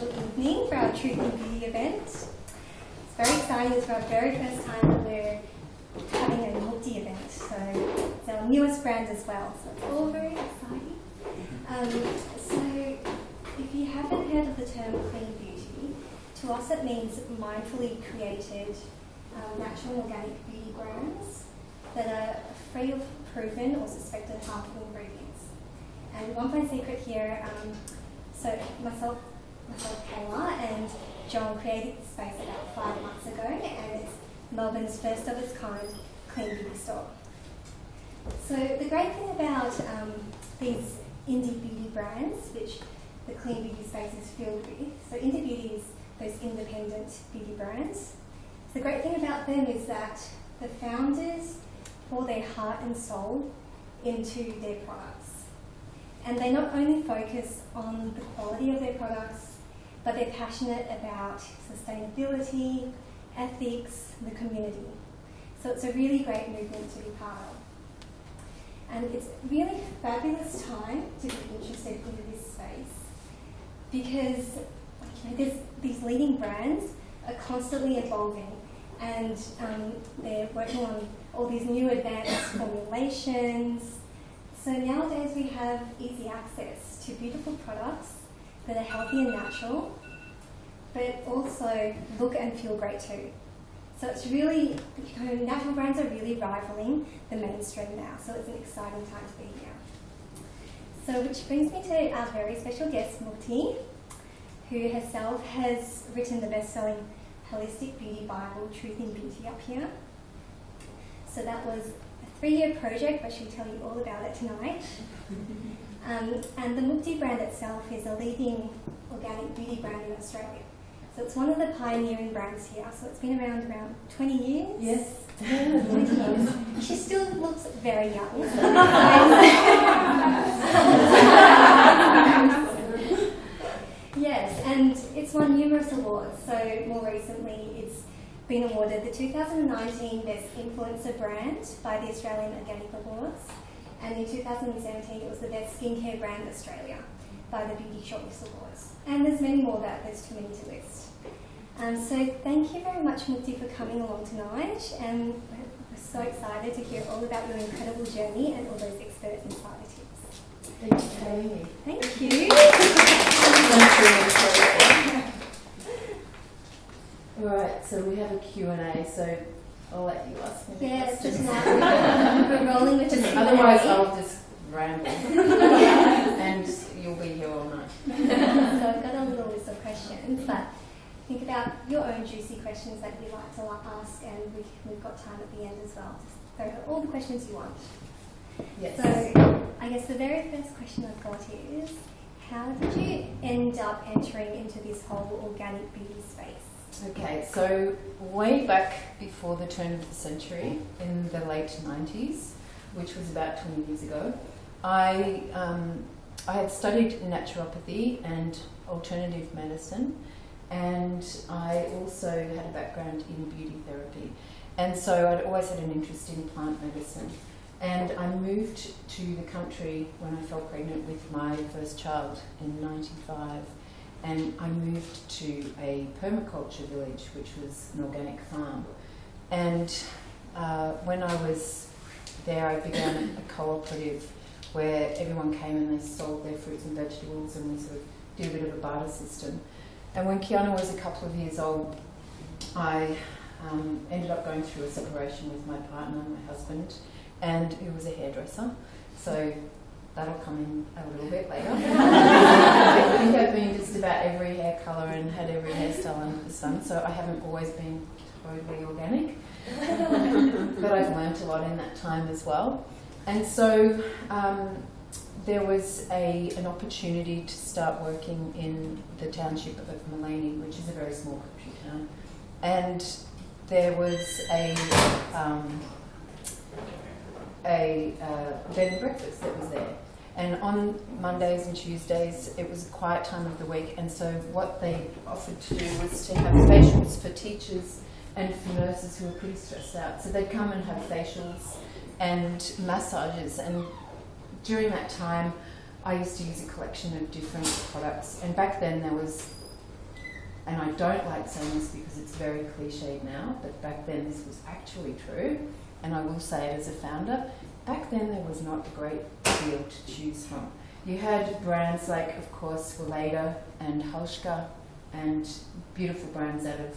special evening for our Truth in Beauty event. It's very exciting. It's our very first time that we're having a Mukti event. So it's our newest brand as well. So it's all very exciting. So if you haven't heard of the term clean beauty, to us it means mindfully created natural and organic beauty brands that are free of proven or suspected harmful ingredients. And one fine secret here, so myself, Kayla, and John created this space about 5 months ago, and it's Melbourne's first of its kind clean beauty store. So the great thing about these indie beauty brands, which the clean beauty space is filled with, so indie beauty is those independent beauty brands. The great thing about them is that the founders pour their heart and soul into their products. And they not only focus on the quality of their products, but they're passionate about sustainability, ethics, the community. So it's a really great movement to be part of. And it's really a fabulous time to be interested in this space because these leading brands are constantly evolving, and they're working on all these new advanced formulations. So nowadays we have easy access to beautiful products that are healthy and natural, but also look and feel great too. So it's really, natural brands are really rivaling the mainstream now, so it's an exciting time to be here. So which brings me to our very special guest, Mukti, who herself has written the best-selling holistic beauty Bible, Truth in Beauty, up here. So that was a 3-year project, but she'll tell you all about it tonight. And the Mukti brand itself is a leading organic beauty brand in Australia. So it's one of the pioneering brands here. So it's been around 20 years. Yes. 20 years. She still looks very young. Yes, and it's won numerous awards. So more recently, it's been awarded the 2019 Best Influencer Brand by the Australian Organic Awards, and in 2017 it was the Best Skincare Brand Australia by the Beauty Shortlist Awards. And there's many more that there's too many to list. So thank you very much, Mukti, for coming along tonight, and we're so excited to hear all about your incredible journey and all those expert insider tips. Thank you for having me. Thank you. Alright, so we have a Q&A, so I'll let you ask me. Yes, just now we're rolling with the Q&A. Otherwise I'll just ramble and you'll be here all night. So I've got a little list of questions, but think about your own juicy questions that you'd like to ask, and we've got time at the end as well. Just throw all the questions you want. Yes. So I guess the very first question I've got is, how did you end up entering into this whole organic beauty space? Okay, so way back before the turn of the century, in the late 90s, which was about 20 years ago, I had studied naturopathy and alternative medicine, and I also had a background in beauty therapy. And so I'd always had an interest in plant medicine. And I moved to the country when I fell pregnant with my first child in 95. And I moved to a permaculture village, which was an organic farm. And when I was there, I began a cooperative where everyone came and they sold their fruits and vegetables, and we sort of did a bit of a barter system. And when Kiana was a couple of years old, I ended up going through a separation with my partner, my husband, and he was a hairdresser. So that'll come in a little bit later. I think I've been just about every hair colour and had every hairstyle under the sun, so I haven't always been totally organic. But I've learnt a lot in that time as well. And so there was an opportunity to start working in the township of Melbourne, which is a very small country town. And there was a bed and breakfast that was there. And on Mondays and Tuesdays, it was a quiet time of the week, and so what they offered to do was to have facials for teachers and for nurses who were pretty stressed out. So they'd come and have facials and massages, and during that time I used to use a collection of different products, and back then there was and I don't like saying this because it's very cliched now, but back then this was actually true, and I will say it as a founder, back then there was not a great deal to choose from. You had brands like, of course, Weleda and Halschka, and beautiful brands out of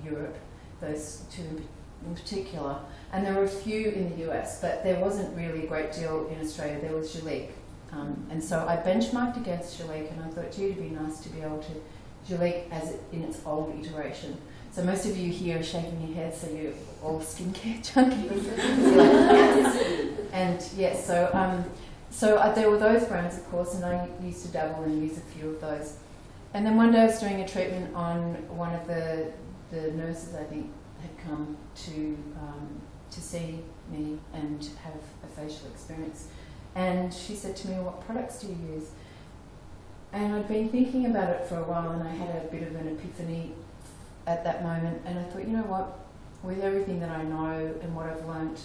Europe, those two in particular. And there were a few in the US, but there wasn't really a great deal in Australia. There was Gilique. And so I benchmarked against Gilique, and I thought, gee, it'd be nice to be able to Gilique as in its old iteration. So most of you here are shaking your heads, so you're all skincare junkies. And yes, so there were those brands, of course, and I used to dabble and use a few of those. And then one day I was doing a treatment on one of the nurses, I think, had come to see me and have a facial experience. And she said to me, what products do you use? And I'd been thinking about it for a while, and I had a bit of an epiphany at that moment, and I thought, you know what, with everything that I know and what I've learnt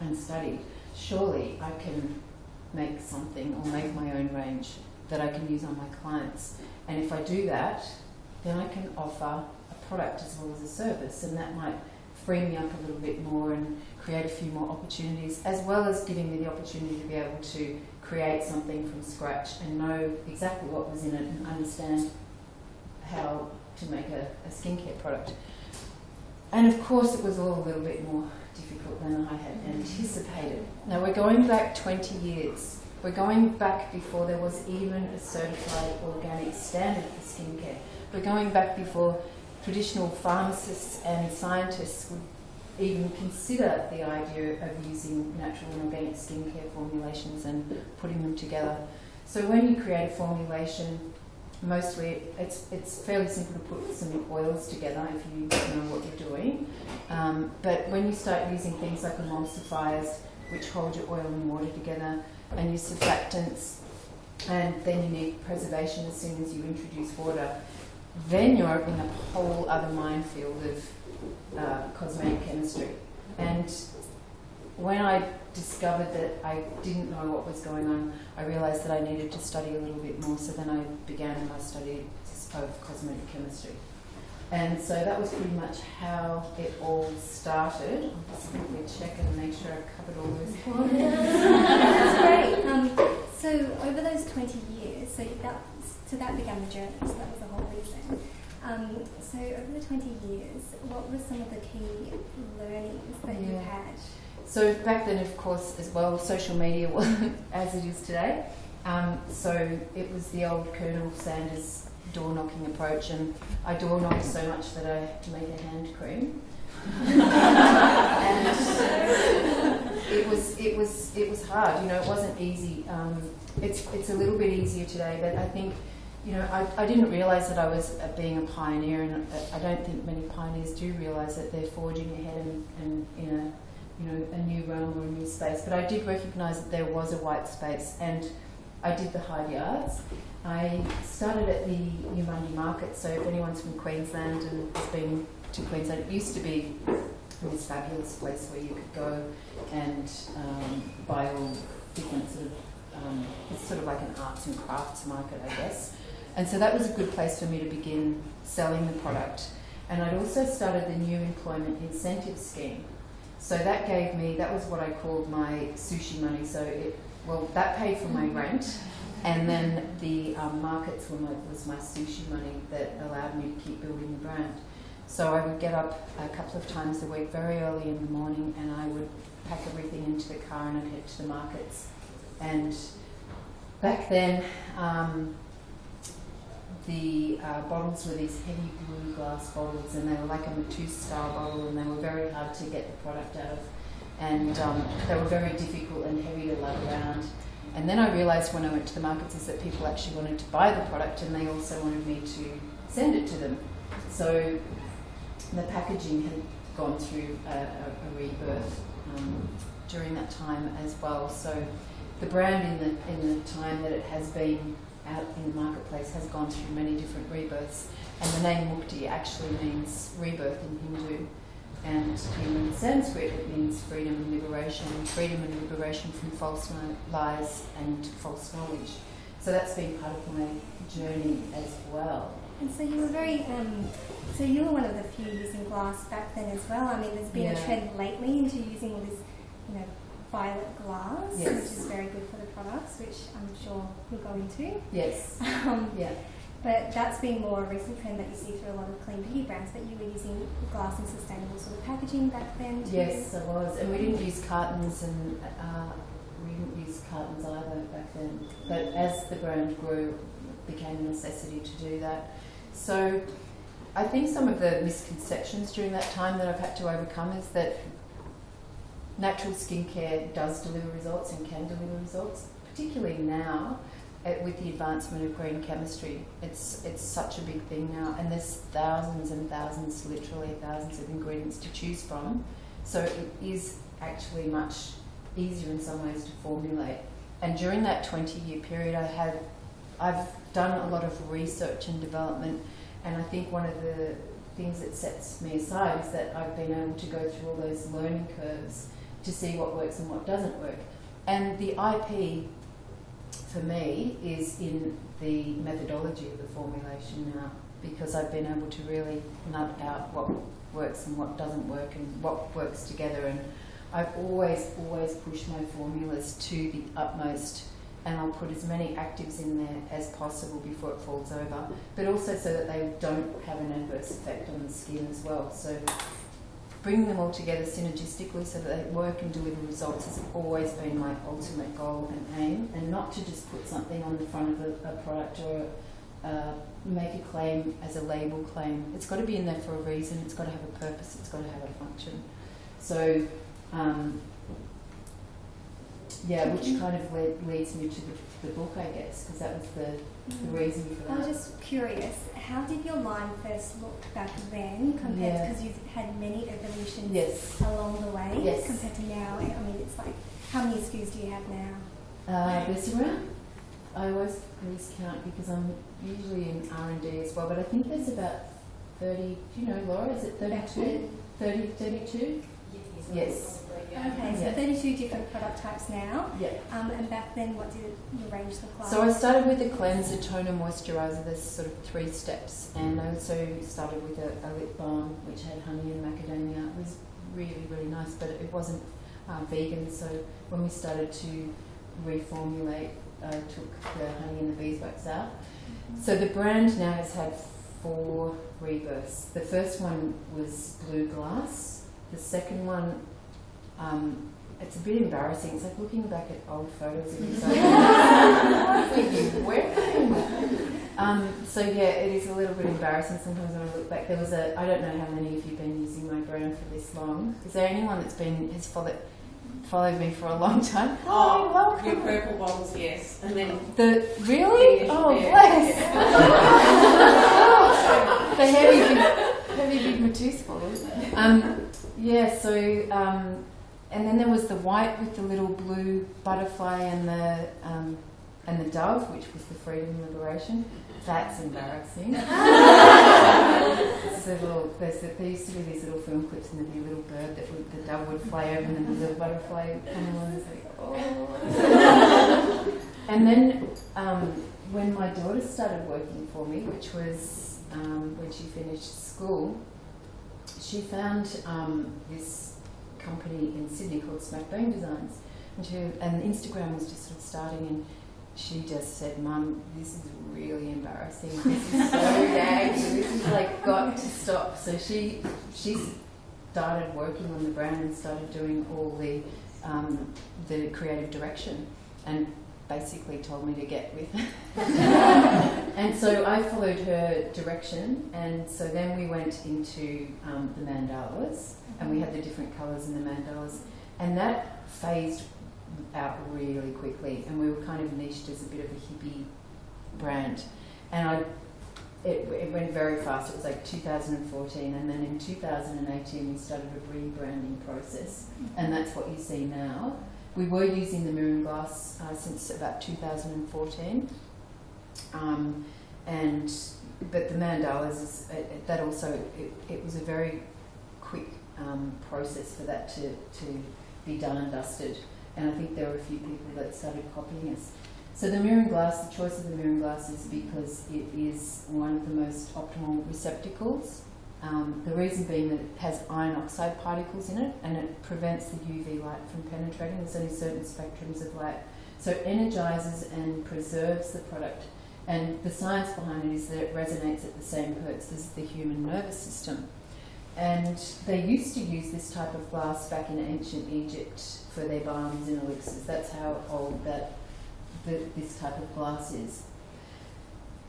and studied, surely I can make something or make my own range that I can use on my clients. And if I do that, then I can offer a product as well as a service, and that might free me up a little bit more and create a few more opportunities, as well as giving me the opportunity to be able to create something from scratch and know exactly what was in it and understand how to make a skincare product. And of course it was all a little bit more difficult than I had anticipated. Now we're going back 20 years. We're going back before there was even a certified organic standard for skincare. We're going back before traditional pharmacists and scientists would even consider the idea of using natural and organic skincare formulations and putting them together. So when you create a formulation, mostly it's fairly simple to put some oils together if you know what you're doing. But when you start using things like emulsifiers, which hold your oil and water together, and your surfactants, and then you need preservation as soon as you introduce water, then you're opening up a whole other minefield of cosmetic chemistry. And when I discovered that I didn't know what was going on, I realised that I needed to study a little bit more, so then I began my study of cosmetic chemistry. And so that was pretty much how it all started. I'll just quickly check and make sure I've covered all those points. That's great. So over those 20 years, so that began the journey, so that was the whole reason. So over the 20 years, what were some of the key learnings that you had? So back then, of course, as well, social media wasn't as it is today. So it was the old Colonel Sanders door-knocking approach, and I door-knocked so much that I had to make a hand cream. And it was hard, it wasn't easy. It's a little bit easier today, but I think, I didn't realise that I was being a pioneer, and I don't think many pioneers do realise that they're forging ahead and in a new realm or a new space. But I did recognise that there was a white space, and I did the hard yards. I started at the New Mundy Market, so if anyone's from Queensland and has been to Queensland, it used to be this fabulous place where you could go and buy all different it's sort of like an arts and crafts market, I guess. And so that was a good place for me to begin selling the product. And I'd also started the New Employment Incentive Scheme. So that was what I called my sushi money. So that paid for my rent. And then the markets was my sushi money that allowed me to keep building the brand. So I would get up a couple of times a week, very early in the morning, and I would pack everything into the car and I'd head to the markets. And back then, the bottles were these heavy blue glass bottles, and they were like a Matisse-style bottle, and they were very hard to get the product out of. And they were very difficult and heavy to lug around. And then I realised when I went to the markets is that people actually wanted to buy the product, and they also wanted me to send it to them. So the packaging had gone through a rebirth during that time as well. So the brand in the time that it has been out in the marketplace has gone through many different rebirths. And the name Mukti actually means rebirth in Hindu. And in Sanskrit it means freedom and liberation from false lies and false knowledge. So that's been part of my journey as well. And so you were very, so you were one of the few using glass back then as well. I mean, there's been a trend lately into using all this, violet glass, which is very good for the products, which I'm sure we'll go into. Yes. But that's been more a recent trend that you see through a lot of clean beauty brands, but you were using glass and sustainable sort of packaging back then too. Yes, I was. And we didn't use cartons and we didn't use cartons either back then. But as the brand grew, it became a necessity to do that. So I think some of the misconceptions during that time that I've had to overcome is that natural skincare does deliver results and can deliver results, particularly now with the advancement of green chemistry. It's such a big thing now, and there's thousands and thousands, literally thousands of ingredients to choose from. So it is actually much easier in some ways to formulate. And during that 20-year period, I've done a lot of research and development, and I think one of the things that sets me aside is that I've been able to go through all those learning curves to see what works and what doesn't work. And the IP for me is in the methodology of the formulation now, because I've been able to really nut out what works and what doesn't work and what works together. And I've always pushed my formulas to the utmost, and I'll put as many actives in there as possible before it falls over, but also so that they don't have an adverse effect on the skin as well. So bringing them all together synergistically so that they work and deliver results has always been my ultimate goal and aim, and not to just put something on the front of a product or make a claim as a label claim. It's got to be in there for a reason, it's got to have a purpose, it's got to have a function. So, which kind of leads me to the book, I guess, because that was the reason for that. I was just curious, how did your line first look back then compared to, because you've had many evolutions along the way compared to now? I mean, it's like, how many SKUs do you have now? There's around, I always lose count because I'm usually in R&D as well, but I think there's about 30, do you know, Laura, is it 32? 32? Yes. Okay, so 32 different product types now. Yeah. And back then, what did your range look like? So I started with a cleanser, toner, moisturiser. There's sort of 3 steps, and I also started with a lip balm which had honey and macadamia. It was really, really nice, but it wasn't vegan. So when we started to reformulate, I took the honey and the beeswax out. Mm-hmm. So the brand now has had 4 rebirths. The first one was blue glass. The second one, it's a bit embarrassing. It's like looking back at old photos of yourself. What were you wearing? So it is a little bit embarrassing sometimes when I look back. There was I don't know how many of you have been using my brand for this long. Is there anyone that's has followed me for a long time? Oh, welcome. Your purple bottles, yes. And then really? Oh, bless. The heavy big Matisse bottles. And then there was the white with the little blue butterfly and the dove, which was the freedom liberation. That's embarrassing. There used to be these little film clips, and there'd be a little bird the dove would fly over, and then the little butterfly would come along and say, oh. And then when my daughter started working for me, which was when she finished school, she found this company in Sydney called Smackbone Designs, and Instagram was just sort of starting, and she just said, "Mum, this is really embarrassing. This is so daggy. This is like got to stop." So she started working on the brand and started doing all the creative direction, and basically told me to get with it. And so I followed her direction, and so then we went into the mandalas, and we had the different colours in the mandalas, and that phased out really quickly, and we were kind of niched as a bit of a hippie brand, and it went very fast. It was like 2014, and then in 2018 we started a rebranding process, and that's what you see now. We were using the mirror glass since about 2014, but the mandalas that also it was a very quick process for that to be done and dusted, and I think there were a few people that started copying us. So the mirroring glass, the choice of the mirroring glass is because it is one of the most optimal receptacles. The reason being that it has iron oxide particles in it, and it prevents the UV light from penetrating. There's only certain spectrums of light. So it energizes and preserves the product. And the science behind it is that it resonates at the same hertz as the human nervous system. And they used to use this type of glass back in ancient Egypt for their balms and elixirs. That's how old this type of glass is.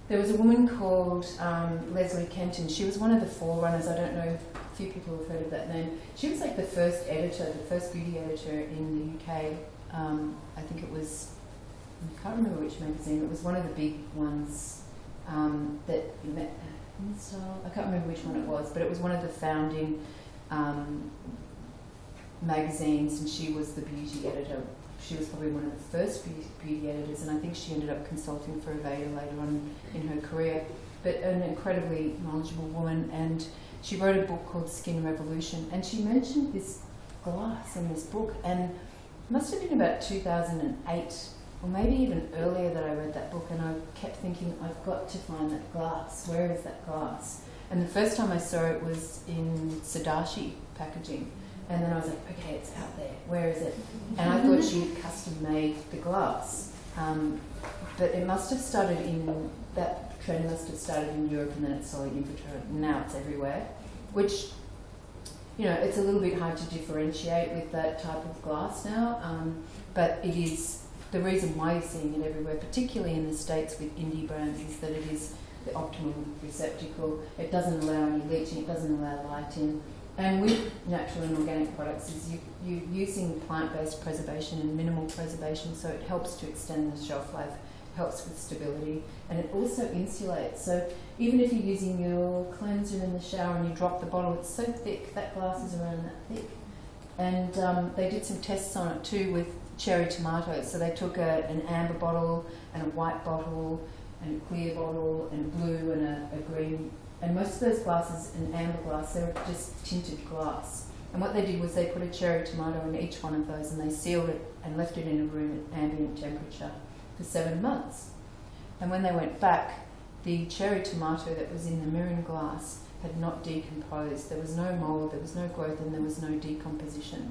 There was a woman called Leslie Kenton. She was one of the forerunners. I don't know, a few people have heard of that name. She was like the first editor, the first beauty editor in the UK. I think it was, I can't remember which magazine, it was one of the big ones that I can't remember which one it was, but it was one of the founding magazines, and she was the beauty editor. She was probably one of the first beauty editors, and I think she ended up consulting for Aveda later on in her career. But an incredibly knowledgeable woman, and she wrote a book called Skin Revolution, and she mentioned this glass in this book, and it must have been about 2008, or maybe even earlier that I read that book, and I kept thinking, I've got to find that glass. Where is that glass? And the first time I saw it was in Sadashi packaging. And then I was like, okay, it's out there. Where is it? And I thought she'd custom made the glass. But it must have started that trend must have started in Europe, and then it's slowly infiltrated. Now it's everywhere. Which, you know, it's a little bit hard to differentiate with that type of glass now. But it is, the reason why you're seeing it everywhere, particularly in the States with indie brands, is that it is the optimal receptacle. It doesn't allow any leaching, it doesn't allow light in. And with natural and organic products is you're using plant-based preservation and minimal preservation, so it helps to extend the shelf life, helps with stability, and it also insulates. So even if you're using your cleanser in the shower and you drop the bottle, it's so thick, that glass is around that thick. And they did some tests on it too with cherry tomatoes. So they took an amber bottle and a white bottle and a clear bottle and a blue and a green. And most of those glasses, an amber glass, they were just tinted glass. And what they did was they put a cherry tomato in each one of those, and they sealed it and left it in a room at ambient temperature for 7 months. And when they went back, the cherry tomato that was in the mirroring glass had not decomposed. There was no mold, there was no growth, and there was no decomposition.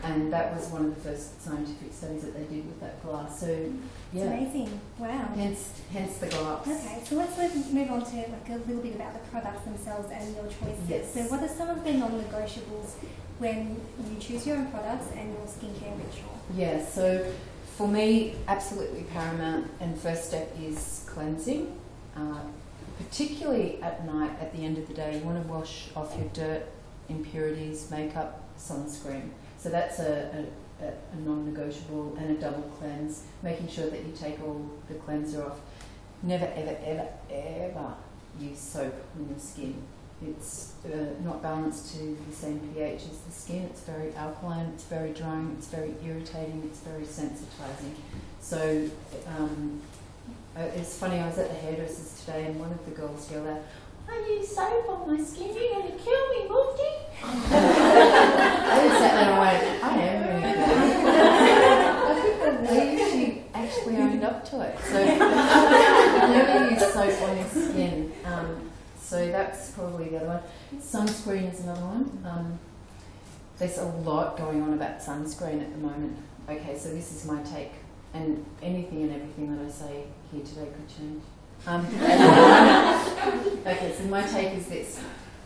And that was one of the first scientific studies that they did with that glass. So, yeah. It's amazing. Wow. Hence the glass. Okay, so let's move on to like a little bit about the products themselves and your choices. Yes. So what are some of the non-negotiables when you choose your own products and your skincare ritual? Yeah, so for me, absolutely paramount and first step is cleansing. Particularly at night, at the end of the day, you want to wash off your dirt, impurities, makeup, sunscreen. So that's a non-negotiable, and a double cleanse, making sure that you take all the cleanser off. Never, ever, ever, ever use soap on your skin. It's not balanced to the same pH as the skin. It's very alkaline, it's very drying, it's very irritating, it's very sensitizing. So it's funny, I was at the hairdresser's today and one of the girls yelled out, "I use soap on my skin, you're going to kill me, Mukti." I just sat there and went, I am really good. I couldn't believe she actually owned up to it. So never use soap on your skin. So that's probably the other one. Sunscreen is another one. There's a lot going on about sunscreen at the moment. Okay, so this is my take, and anything and everything that I say here today could change. Okay, so my take is this.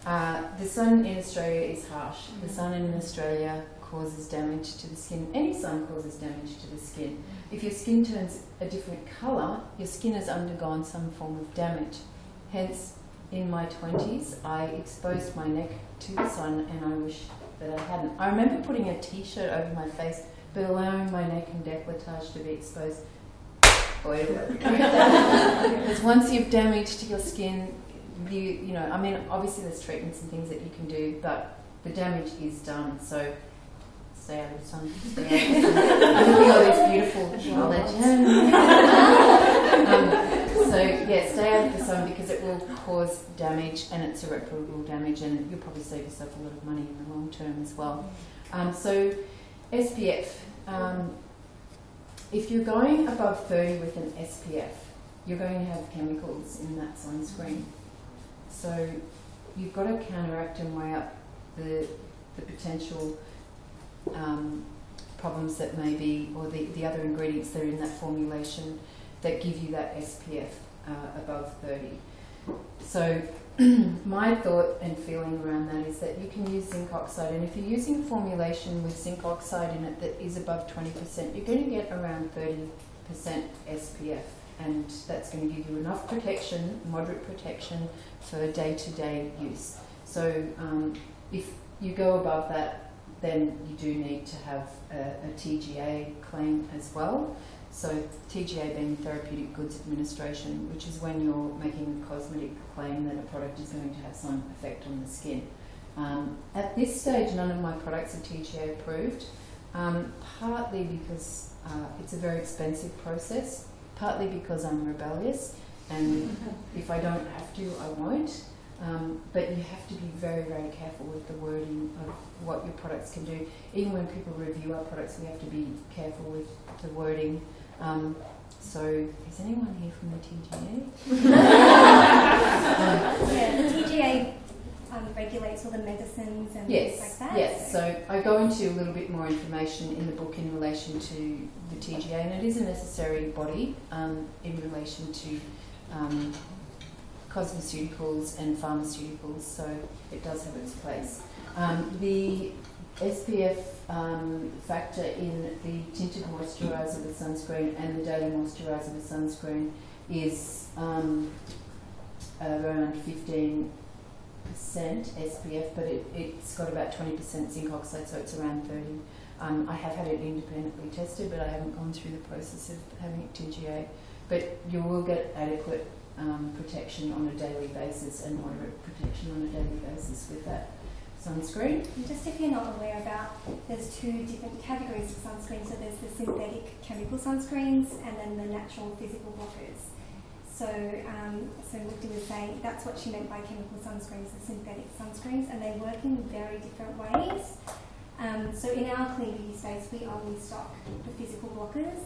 The sun in Australia is harsh. The sun in Australia causes damage to the skin. Any sun causes damage to the skin. If your skin turns a different colour, your skin has undergone some form of damage. Hence, in my 20s, I exposed my neck to the sun, and I wish that I hadn't. I remember putting a t-shirt over my face, but allowing my neck and décolletage to be exposed. Because once you've damaged your skin, you know, I mean, obviously there's treatments and things that you can do, but the damage is done. So stay out of the sun. Stay out of the sun. Look at all these beautiful collagen. So yeah, stay out of the sun because it will cause damage, and it's irreparable damage, and you'll probably save yourself a lot of money in the long term as well. So SPF. if you're going above 30 with an SPF, you're going to have chemicals in that sunscreen. So you've got to counteract and weigh up the potential problems that may be, or the other ingredients that are in that formulation that give you that SPF above 30. So my thought and feeling around that is that you can use zinc oxide, and if you're using a formulation with zinc oxide in it that is above 20%, you're going to get around 30% SPF, and that's going to give you enough protection, moderate protection, for day-to-day use. So if you go above that, then you do need to have a TGA claim as well. So TGA being Therapeutic Goods Administration, which is when you're making a cosmetic claim that a product is going to have some effect on the skin. At this stage, none of my products are TGA approved, partly because it's a very expensive process, partly because I'm rebellious, and if I don't have to, I won't. But you have to be very, very careful with the wording of what your products can do. Even when people review our products, we have to be careful with the wording. So, is anyone here from the TGA? Yeah, the TGA regulates all the medicines and things like that. Yes, so I go into a little bit more information in the book in relation to the TGA, and it is a necessary body in relation to cosmeceuticals and pharmaceuticals, so it does have its place. The SPF factor in the tinted moisturiser with sunscreen and the daily moisturiser with sunscreen is around 15% SPF, but it's got about 20% zinc oxide, so it's around 30. I have had it independently tested, but I haven't gone through the process of having it TGA. But you will get adequate protection on a daily basis and moderate protection on a daily basis with that sunscreen. And just if you're not aware about, there's two different categories of sunscreen. So there's the synthetic chemical sunscreens and then the natural physical blockers. So Mukti was saying that's what she meant by chemical sunscreens, the synthetic sunscreens, and they work in very different ways. So in our clean beauty space, we only stock the physical blockers.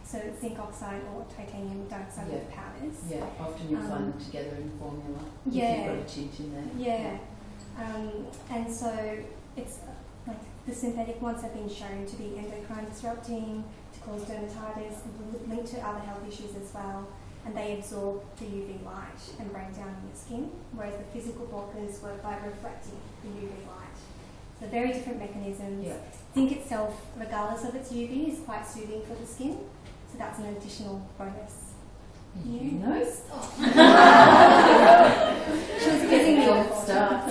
So zinc oxide or titanium dioxide with powders. Yeah, often you'll find them together in formula. Yeah. If you've got a tint in there. Yeah. And so it's like the synthetic ones have been shown to be endocrine disrupting, to cause dermatitis, and linked to other health issues as well. And they absorb the UV light and break down in your skin, whereas the physical blockers work by reflecting the UV light. So very different mechanisms. Yeah. Zinc itself, regardless of its UV, is quite soothing for the skin. So that's an additional bonus. You know. She was busy me Good start.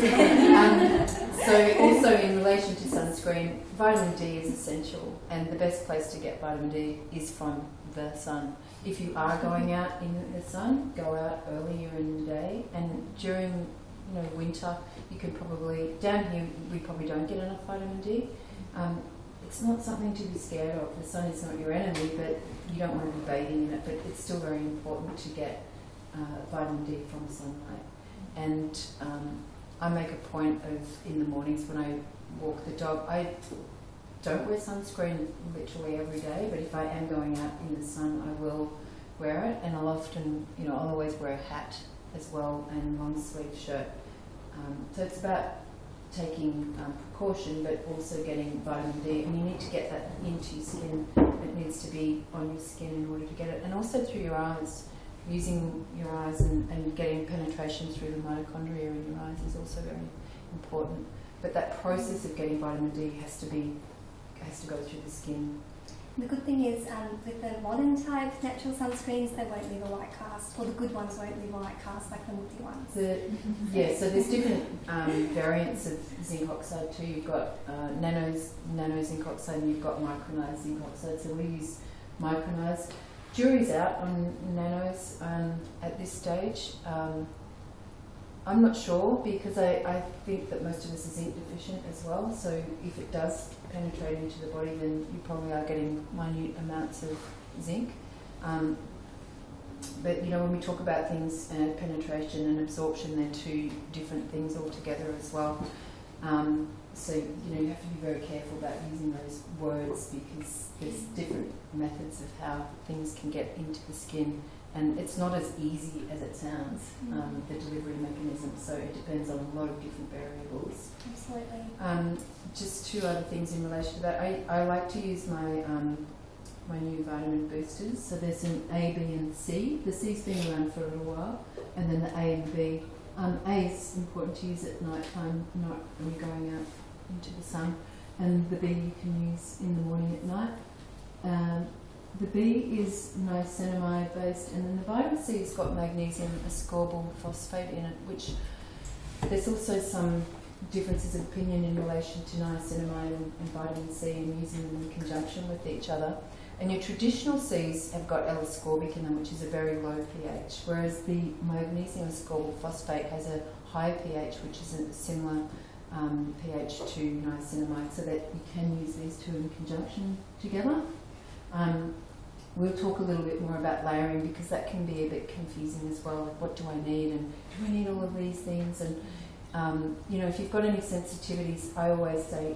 So also in relation to sunscreen, vitamin D is essential, and the best place to get vitamin D is from the sun. If you are going out in the sun, go out earlier in the day, and during winter, you could probably, down here we probably don't get enough vitamin D. It's not something to be scared of. The sun is not your enemy, but you don't want to be bathing in it, but it's still very important to get vitamin D from sunlight. And I make a point of, in the mornings when I walk the dog, I don't wear sunscreen literally every day, but if I am going out in the sun, I will wear it, and I'll often, I'll always wear a hat as well and long sleeve shirt. So it's about taking precaution, but also getting vitamin D, and you need to get that into your skin. It needs to be on your skin in order to get it, and also through your eyes. Using your eyes and getting penetration through the mitochondria in your eyes is also very important. But that process of getting vitamin D has to go through the skin. The good thing is, with the modern type natural sunscreens, they won't leave a white cast, or the good ones won't leave a white cast like the Mukti ones. So there's different variants of zinc oxide too. You've got nano zinc oxide, and you've got micronized zinc oxide. So we use micronized. Jury's out on nanos at this stage. I'm not sure, because I think that most of us are zinc deficient as well, so if it does penetrate into the body, then you probably are getting minute amounts of zinc. But when we talk about things, penetration and absorption, they're two different things altogether as well. So you have to be very careful about using those words because there's different methods of how things can get into the skin, and it's not as easy as it sounds, the delivery mechanism, so it depends on a lot of different variables. Absolutely. Just two other things in relation to that. I like to use my my new vitamin boosters. So there's an A, B and C. The C's been around for a little while, and then the A and B. A is important to use at night time, not when you're going out into the sun, and the B you can use in the morning at night. The B is niacinamide based, and then the vitamin C has got magnesium ascorbyl phosphate in it, which there's also some differences of opinion in relation to niacinamide and vitamin C and using them in conjunction with each other. And your traditional C's have got L-ascorbic in them, which is a very low pH, whereas the magnesium ascorbyl phosphate has a higher pH, which is a similar pH to niacinamide, so that you can use these two in conjunction together. We'll talk a little bit more about layering because that can be a bit confusing as well. Like, what do I need, and do I need all of these things? And if you've got any sensitivities, I always say,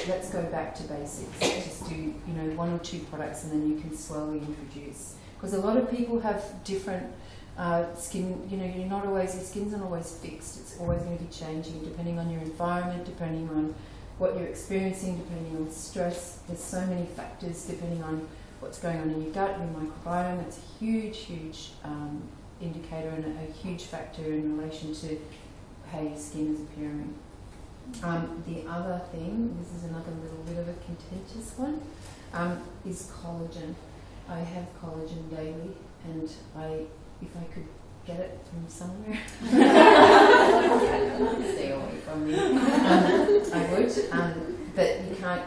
let's go back to basics. Just do, one or two products, and then you can slowly introduce. Because a lot of people have different skin. You're not always, your skin's not always fixed. It's always going to be changing depending on your environment, depending on what you're experiencing, depending on stress. There's so many factors depending on what's going on in your gut, your microbiome. It's a huge indicator and a huge factor in relation to how your skin is appearing. The other thing, this is another little bit of a contentious one, is collagen. I have collagen daily, and if I could get it from somewhere, stay away from me. I would, but you can't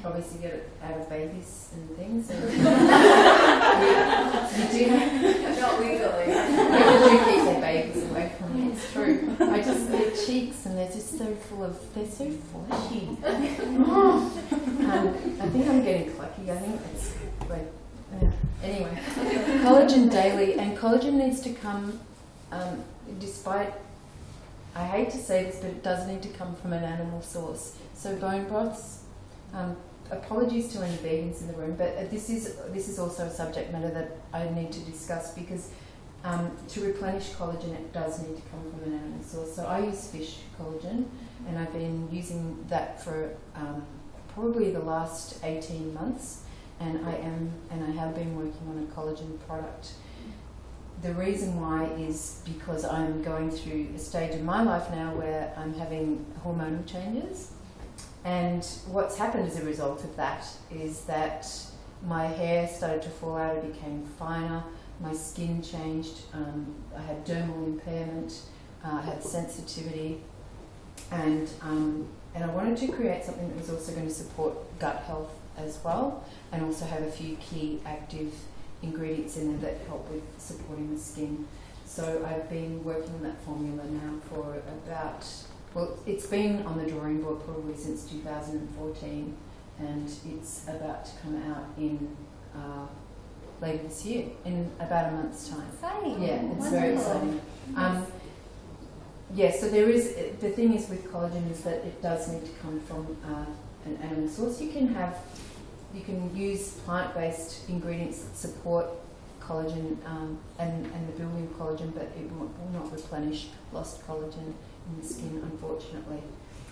obviously get it out of babies and things. So you do Not legally. People do keep their babies away from me. It's true. Their cheeks, and they're just so they're so fleshy. I think I'm getting clucky. I think it's like. Anyway, collagen daily, and collagen needs to come, despite, I hate to say this, but it does need to come from an animal source. So bone broths, apologies to any vegans in the room, but this is also a subject matter that I need to discuss because to replenish collagen, it does need to come from an animal source. So I use fish collagen, and I've been using that for probably the last 18 months. And I have been working on a collagen product. The reason why is because I'm going through a stage in my life now where I'm having hormonal changes, and what's happened as a result of that is that my hair started to fall out, it became finer, my skin changed, I had dermal impairment, I had sensitivity, and I wanted to create something that was also going to support gut health as well, and also have a few key active ingredients in there that help with supporting the skin. So I've been working on that formula now for it's been on the drawing board probably since 2014, and it's about to come out in later this year, in about a month's time. Exciting. Yeah, it's Wonderful. very exciting. So there is, the thing is with collagen is that it does need to come from an animal source. You can use plant-based ingredients that support collagen and the building of collagen, but it will not replenish lost collagen in the skin, unfortunately.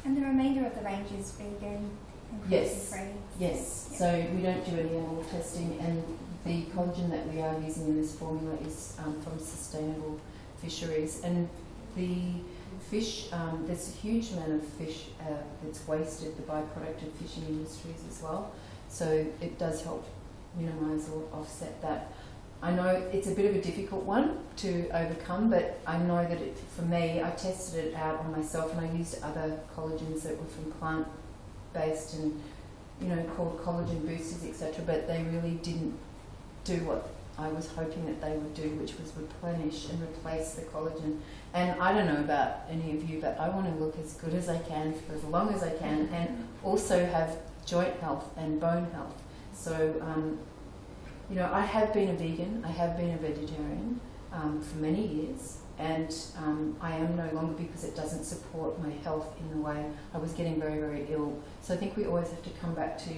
And the remainder of the range is vegan and cruelty-free. Yes. Yep. So we don't do any animal testing, and the collagen that we are using in this formula is from sustainable fisheries. And the fish, there's a huge amount of fish that's wasted, the byproduct of fishing industries as well. So it does help minimise or offset that. I know it's a bit of a difficult one to overcome, but I know that for me, I tested it out on myself, and I used other collagens that were from plant-based and, called collagen boosters, etc. But they really didn't do what I was hoping that they would do, which was replenish and replace the collagen. And I don't know about any of you, but I want to look as good as I can for as long as I can, and also have joint health and bone health. So, I have been a vegan, I have been a vegetarian, for many years, and I am no longer, because it doesn't support my health in the way I was getting very, very ill. So I think we always have to come back to,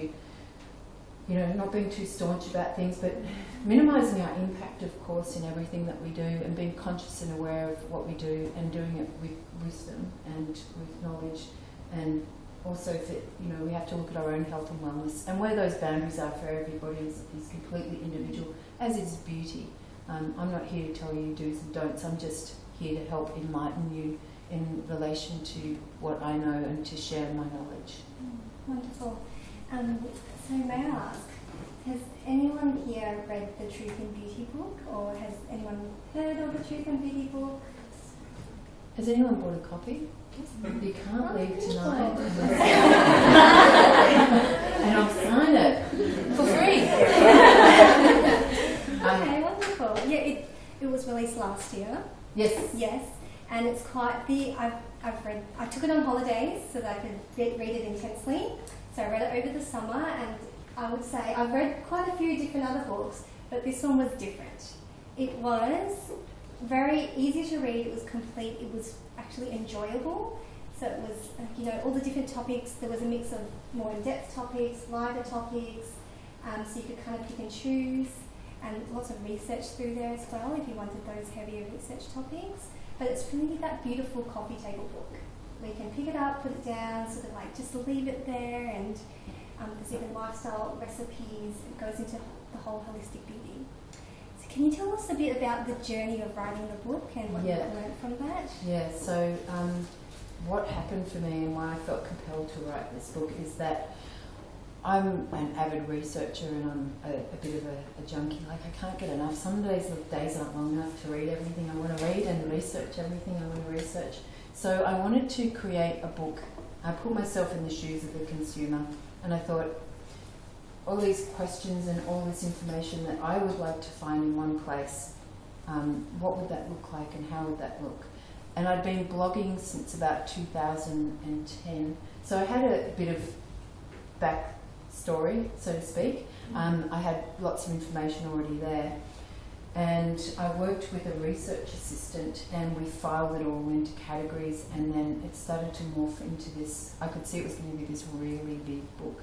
you know, not being too staunch about things, but minimising our impact, of course, in everything that we do, and being conscious and aware of what we do, and doing it with wisdom and with knowledge. And also, you know, we have to look at our own health and wellness, and where those boundaries are for everybody is completely individual, as is beauty. I'm not here to tell you do's and don'ts. I'm just here to help enlighten you in relation to what I know and to share my knowledge. Wonderful. So may I ask, has anyone here read the Truth in Beauty book, or has anyone heard of the Truth in Beauty book? Has anyone bought a copy? You can't leave tonight. And I'll sign it for free. Okay, wonderful. Yeah, it was released last year. Yes. Yes, and it's quite I took it on holidays so that I could read it intensely. So I read it over the summer, and I would say I've read quite a few different other books, but this one was different. It was very easy to read. It was complete. It was actually enjoyable. So it was, you know, all the different topics. There was a mix of more in-depth topics, lighter topics, so you could kind of pick and choose, and lots of research through there as well if you wanted those heavier research topics. But it's really that beautiful coffee table book where you can pick it up, put it down, sort of like just leave it there, and there's even lifestyle recipes. It goes into the whole holistic beauty. So can you tell us a bit about the journey of writing the book and what you learned from that? Yeah, so what happened for me and why I felt compelled to write this book is that I'm an avid researcher, and I'm a bit of a junkie. Like, I can't get enough. Some days aren't long enough to read everything I want to read and research everything I want to research. So I wanted to create a book. I put myself in the shoes of the consumer, and I thought, all these questions and all this information that I would like to find in one place, what would that look like and how would that look? And I'd been blogging since about 2010. So I had a bit of backstory, so to speak. I had lots of information already there. And I worked with a research assistant, and we filed it all into categories, and then it started to morph into this. I could see it was going to be this really big book.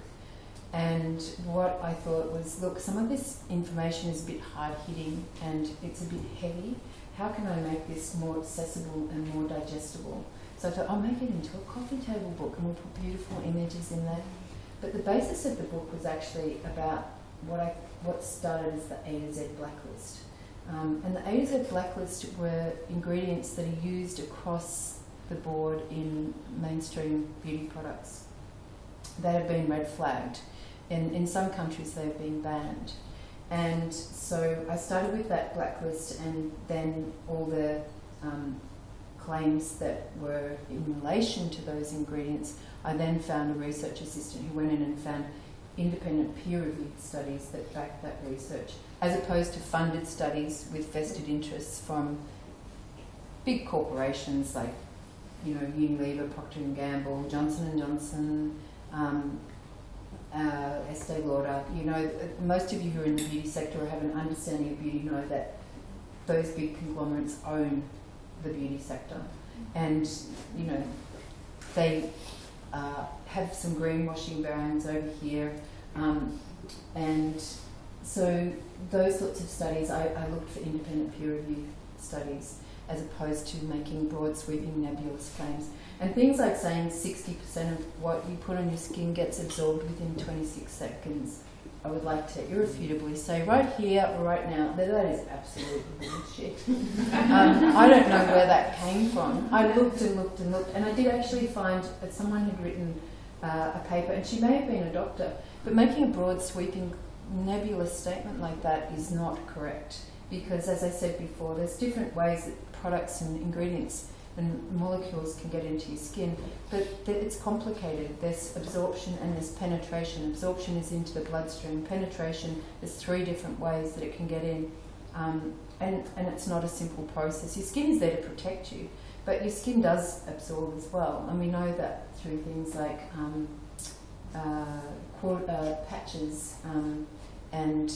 And what I thought was, look, some of this information is a bit hard-hitting and it's a bit heavy. How can I make this more accessible and more digestible? So I thought, I'll make it into a coffee table book, and we'll put beautiful images in there. But the basis of the book was actually about what started as the A to Z blacklist. And the A to Z blacklist were ingredients that are used across the board in mainstream beauty products that have been red flagged. In some countries they've been banned. And so I started with that blacklist, and then all the claims that were in relation to those ingredients. I then found a research assistant who went in and found independent peer-reviewed studies that backed that research, as opposed to funded studies with vested interests from big corporations like, you know, Unilever, Procter & Gamble, Johnson & Johnson, Estee Lauder. You know, most of you who are in the beauty sector or have an understanding of beauty know that those big conglomerates own the beauty sector, and you know they have some greenwashing brands over here, and so those sorts of studies I looked for independent peer review studies as opposed to making broad sweeping nebulous claims. And things like saying 60% of what you put on your skin gets absorbed within 26 seconds, I would like to irrefutably say right here, right now, that is absolute bullshit. I don't know where that came from. I looked and looked and looked, and I did actually find that someone had written a paper, and she may have been a doctor, but making a broad sweeping nebulous statement like that is not correct, because as I said before, there's different ways that products and ingredients and molecules can get into your skin, but it's complicated. There's absorption and there's penetration. Absorption is into the bloodstream. Penetration, there's 3 different ways that it can get in, and it's not a simple process. Your skin is there to protect you, but your skin does absorb as well, and we know that through things like patches and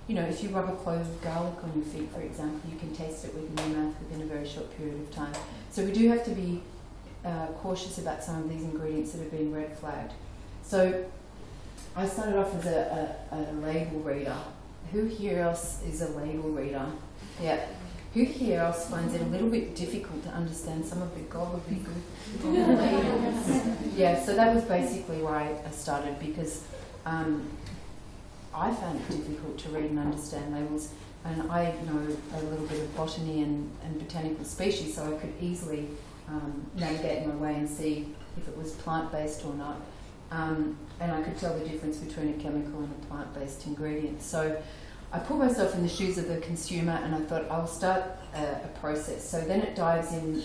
if you rub a clove of garlic on your feet, for example, you can taste it within your mouth within a very short period of time. So we do have to be cautious about some of these ingredients that have been red flagged. So I started off as a label reader. Who here else is a label reader? Yeah. Who here else finds it a little bit difficult to understand some of the gobbledygook labels? Yeah, so that was basically why I started, because I found it difficult to read and understand labels, and I know a little bit of botany and botanical species, so I could easily navigate my way and see if it was plant-based or not. And I could tell the difference between a chemical and a plant-based ingredient. So I put myself in the shoes of the consumer, and I thought I'll start a process. So then it dives in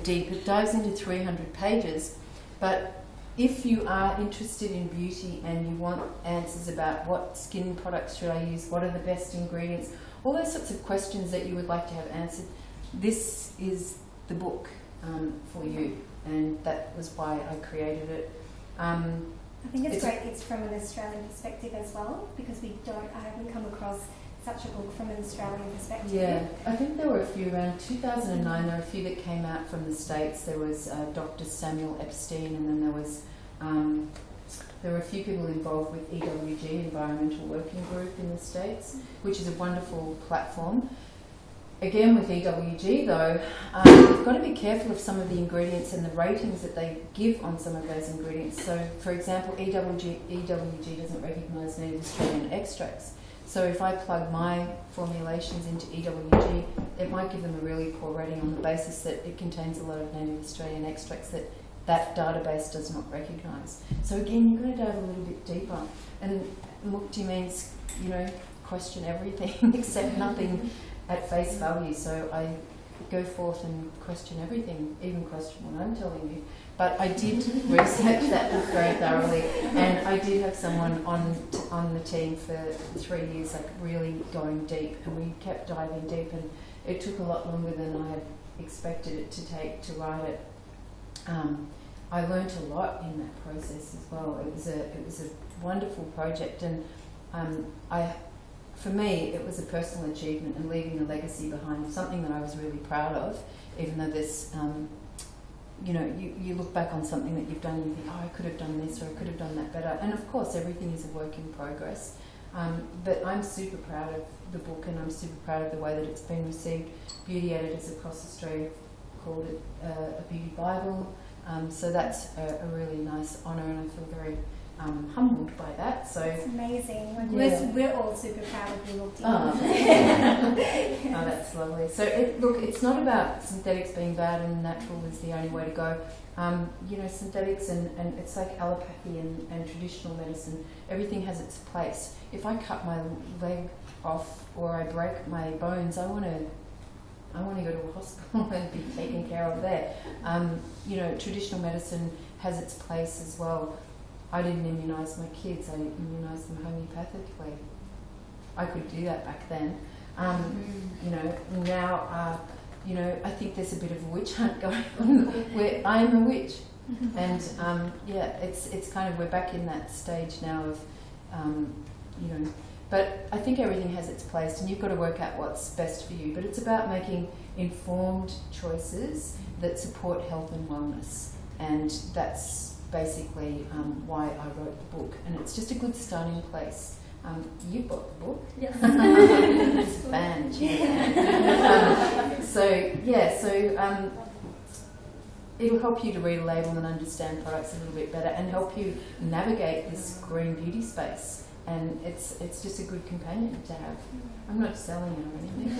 deep. It dives into 300 pages. But if you are interested in beauty and you want answers about what skin products should I use, what are the best ingredients, all those sorts of questions that you would like to have answered, this is the book for you. And that was why I created it. I think it's great it's from an Australian perspective as well, because I haven't come across such a book from an Australian perspective. Yeah, I think there were a few around 2009. There were a few that came out from the States. There was Dr. Samuel Epstein, and then there were a few people involved with EWG, Environmental Working Group in the States, which is a wonderful platform. Again, with EWG though, you've got to be careful of some of the ingredients and the ratings that they give on some of those ingredients. So, for example, EWG doesn't recognise native Australian extracts. So if I plug my formulations into EWG, it might give them a really poor rating on the basis that it contains a lot of native Australian extracts that database does not recognise. So again, you've got to dive a little bit deeper. And Mukti means, question everything except nothing at face value. So I go forth and question everything, even question what I'm telling you. But I did research that book very thoroughly, and I did have someone on the team for 3 years, like really going deep, and we kept diving deep, and it took a lot longer than I had expected it to take to write it. I learnt a lot in that process as well. It was a wonderful project, and for me, it was a personal achievement and leaving a legacy behind, something that I was really proud of, even though this, you look back on something that you've done and you think, I could have done this or I could have done that better. And of course, everything is a work in progress. But I'm super proud of the book, and I'm super proud of the way that it's been received. Beauty Editors across Australia called it a beauty Bible. So that's a really nice honour, and I feel very humbled by that. So it's amazing. Yeah. We're all super proud of you, Mukti. Oh, that's lovely. So it's not about synthetics being bad and natural is the only way to go. Synthetics and it's like allopathy and traditional medicine. Everything has its place. If I cut my leg off or I break my bones, I want to go to a hospital and be taken care of there. Traditional medicine has its place as well. I didn't immunise my kids, I immunised them homeopathically. I could do that back then. Now, I think there's a bit of a witch hunt going on where I'm a witch. And it's kind of, we're back in that stage now of, but I think everything has its place, and you've got to work out what's best for you. But it's about making informed choices that support health and wellness. And that's basically why I wrote the book, and it's just a good starting place. You bought the book. Yes. She's a fan. So it'll help you to read a label and understand products a little bit better, and help you navigate this green beauty space. And it's just a good companion to have. I'm not selling it or anything.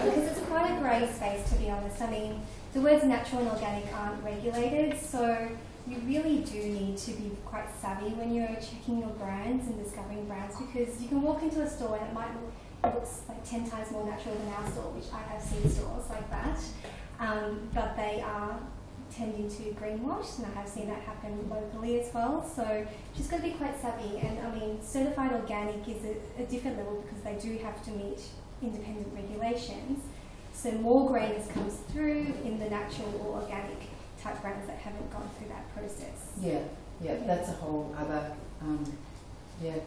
Because it's quite a grey space, to be honest. I mean, the words natural and organic aren't regulated, so you really do need to be quite savvy when you're checking your brands and discovering brands, because you can walk into a store and it might look like 10 times more natural than our store, which I have seen stores like that, but they are tending to greenwash, and I have seen that happen locally as well. So just got to be quite savvy. And I mean, certified organic is a different level, because they do have to meet independent regulations. So more grains comes through in the natural or organic type brands that haven't gone through that process. Yeah, that's a whole other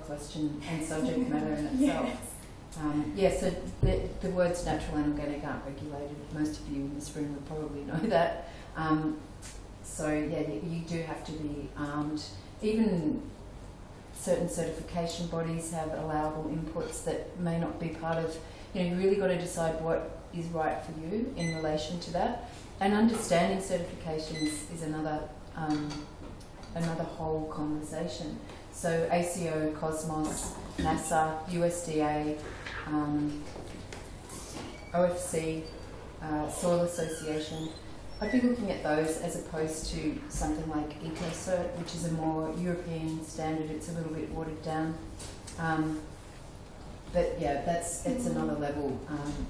question and subject matter in itself. Yes. So the words natural and organic aren't regulated. Most of you in this room would probably know that. You do have to be armed. Even certain certification bodies have allowable inputs that may not be part of, you really got to decide what is right for you in relation to that. And understanding certifications is another whole conversation. So ACO, Cosmos, NASA, USDA, OFC, Soil Association. I'd be looking at those as opposed to something like EcoCert, which is a more European standard. It's a little bit watered down. It's another level,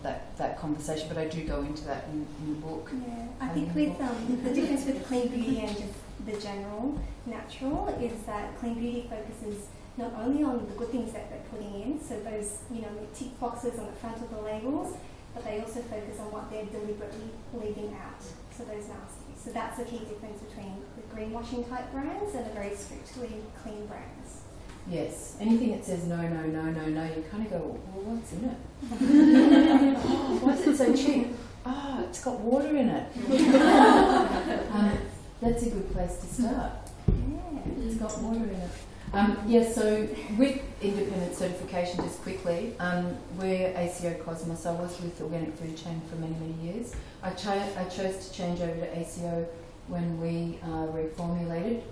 that conversation, but I do go into that in the book. Yeah, I think with the difference with clean beauty and just the general natural is that clean beauty focuses not only on the good things that they're putting in, so those tick boxes on the front of the labels, but they also focus on what they're deliberately leaving out, so those nasties. So that's the key difference between the greenwashing type brands and the very strictly clean brands. Yes, anything that says no, you kind of go, well, what's in it? Oh, why is it so cheap? It's got water in it. That's a good place to start. Yeah, it's got water in it. So with independent certification, just quickly, we're ACO Cosmos. I was with Organic Food Chain for many, many years. I chose to change over to ACO when we reformulated.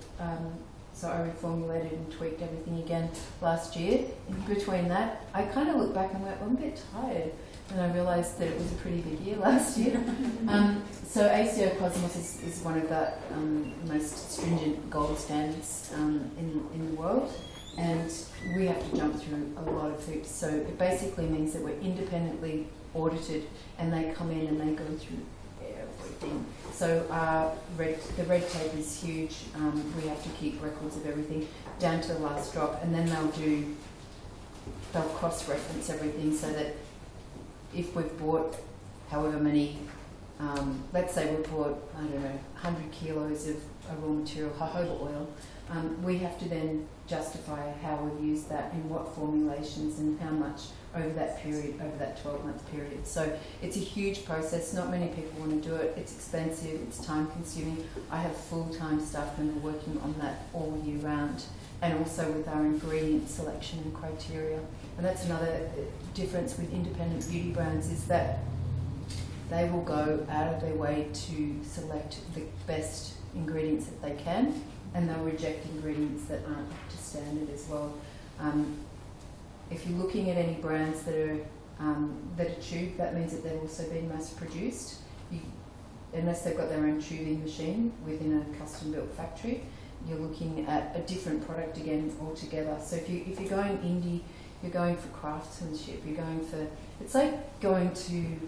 So I reformulated and tweaked everything again last year. In between that, I kind of look back and went, I'm a bit tired. And I realised that it was a pretty big year last year. So ACO Cosmos is one of the most stringent gold standards in the world. And we have to jump through a lot of hoops. So it basically means that we're independently audited and they come in and they go through everything. So the red tape is huge. We have to keep records of everything down to the last drop, and then they'll cross-reference everything so that if we've bought however many, let's say we've bought 100 kilos of a raw material, jojoba oil, we have to then justify how we've used that in what formulations and how much over that period, over that 12-month period. So it's a huge process. Not many people want to do it. It's expensive. It's time-consuming. I have full-time staff and we're working on that all year round, and also with our ingredient selection and criteria. And that's another difference with independent beauty brands, is that they will go out of their way to select the best ingredients that they can, and they'll reject ingredients that aren't up to standard as well. If you're looking at any brands that are tubed, that means that they've also been mass-produced. Unless they've got their own tubing machine within a custom-built factory, you're looking at a different product again altogether. So if you're going indie, you're going for craftsmanship. It's like going to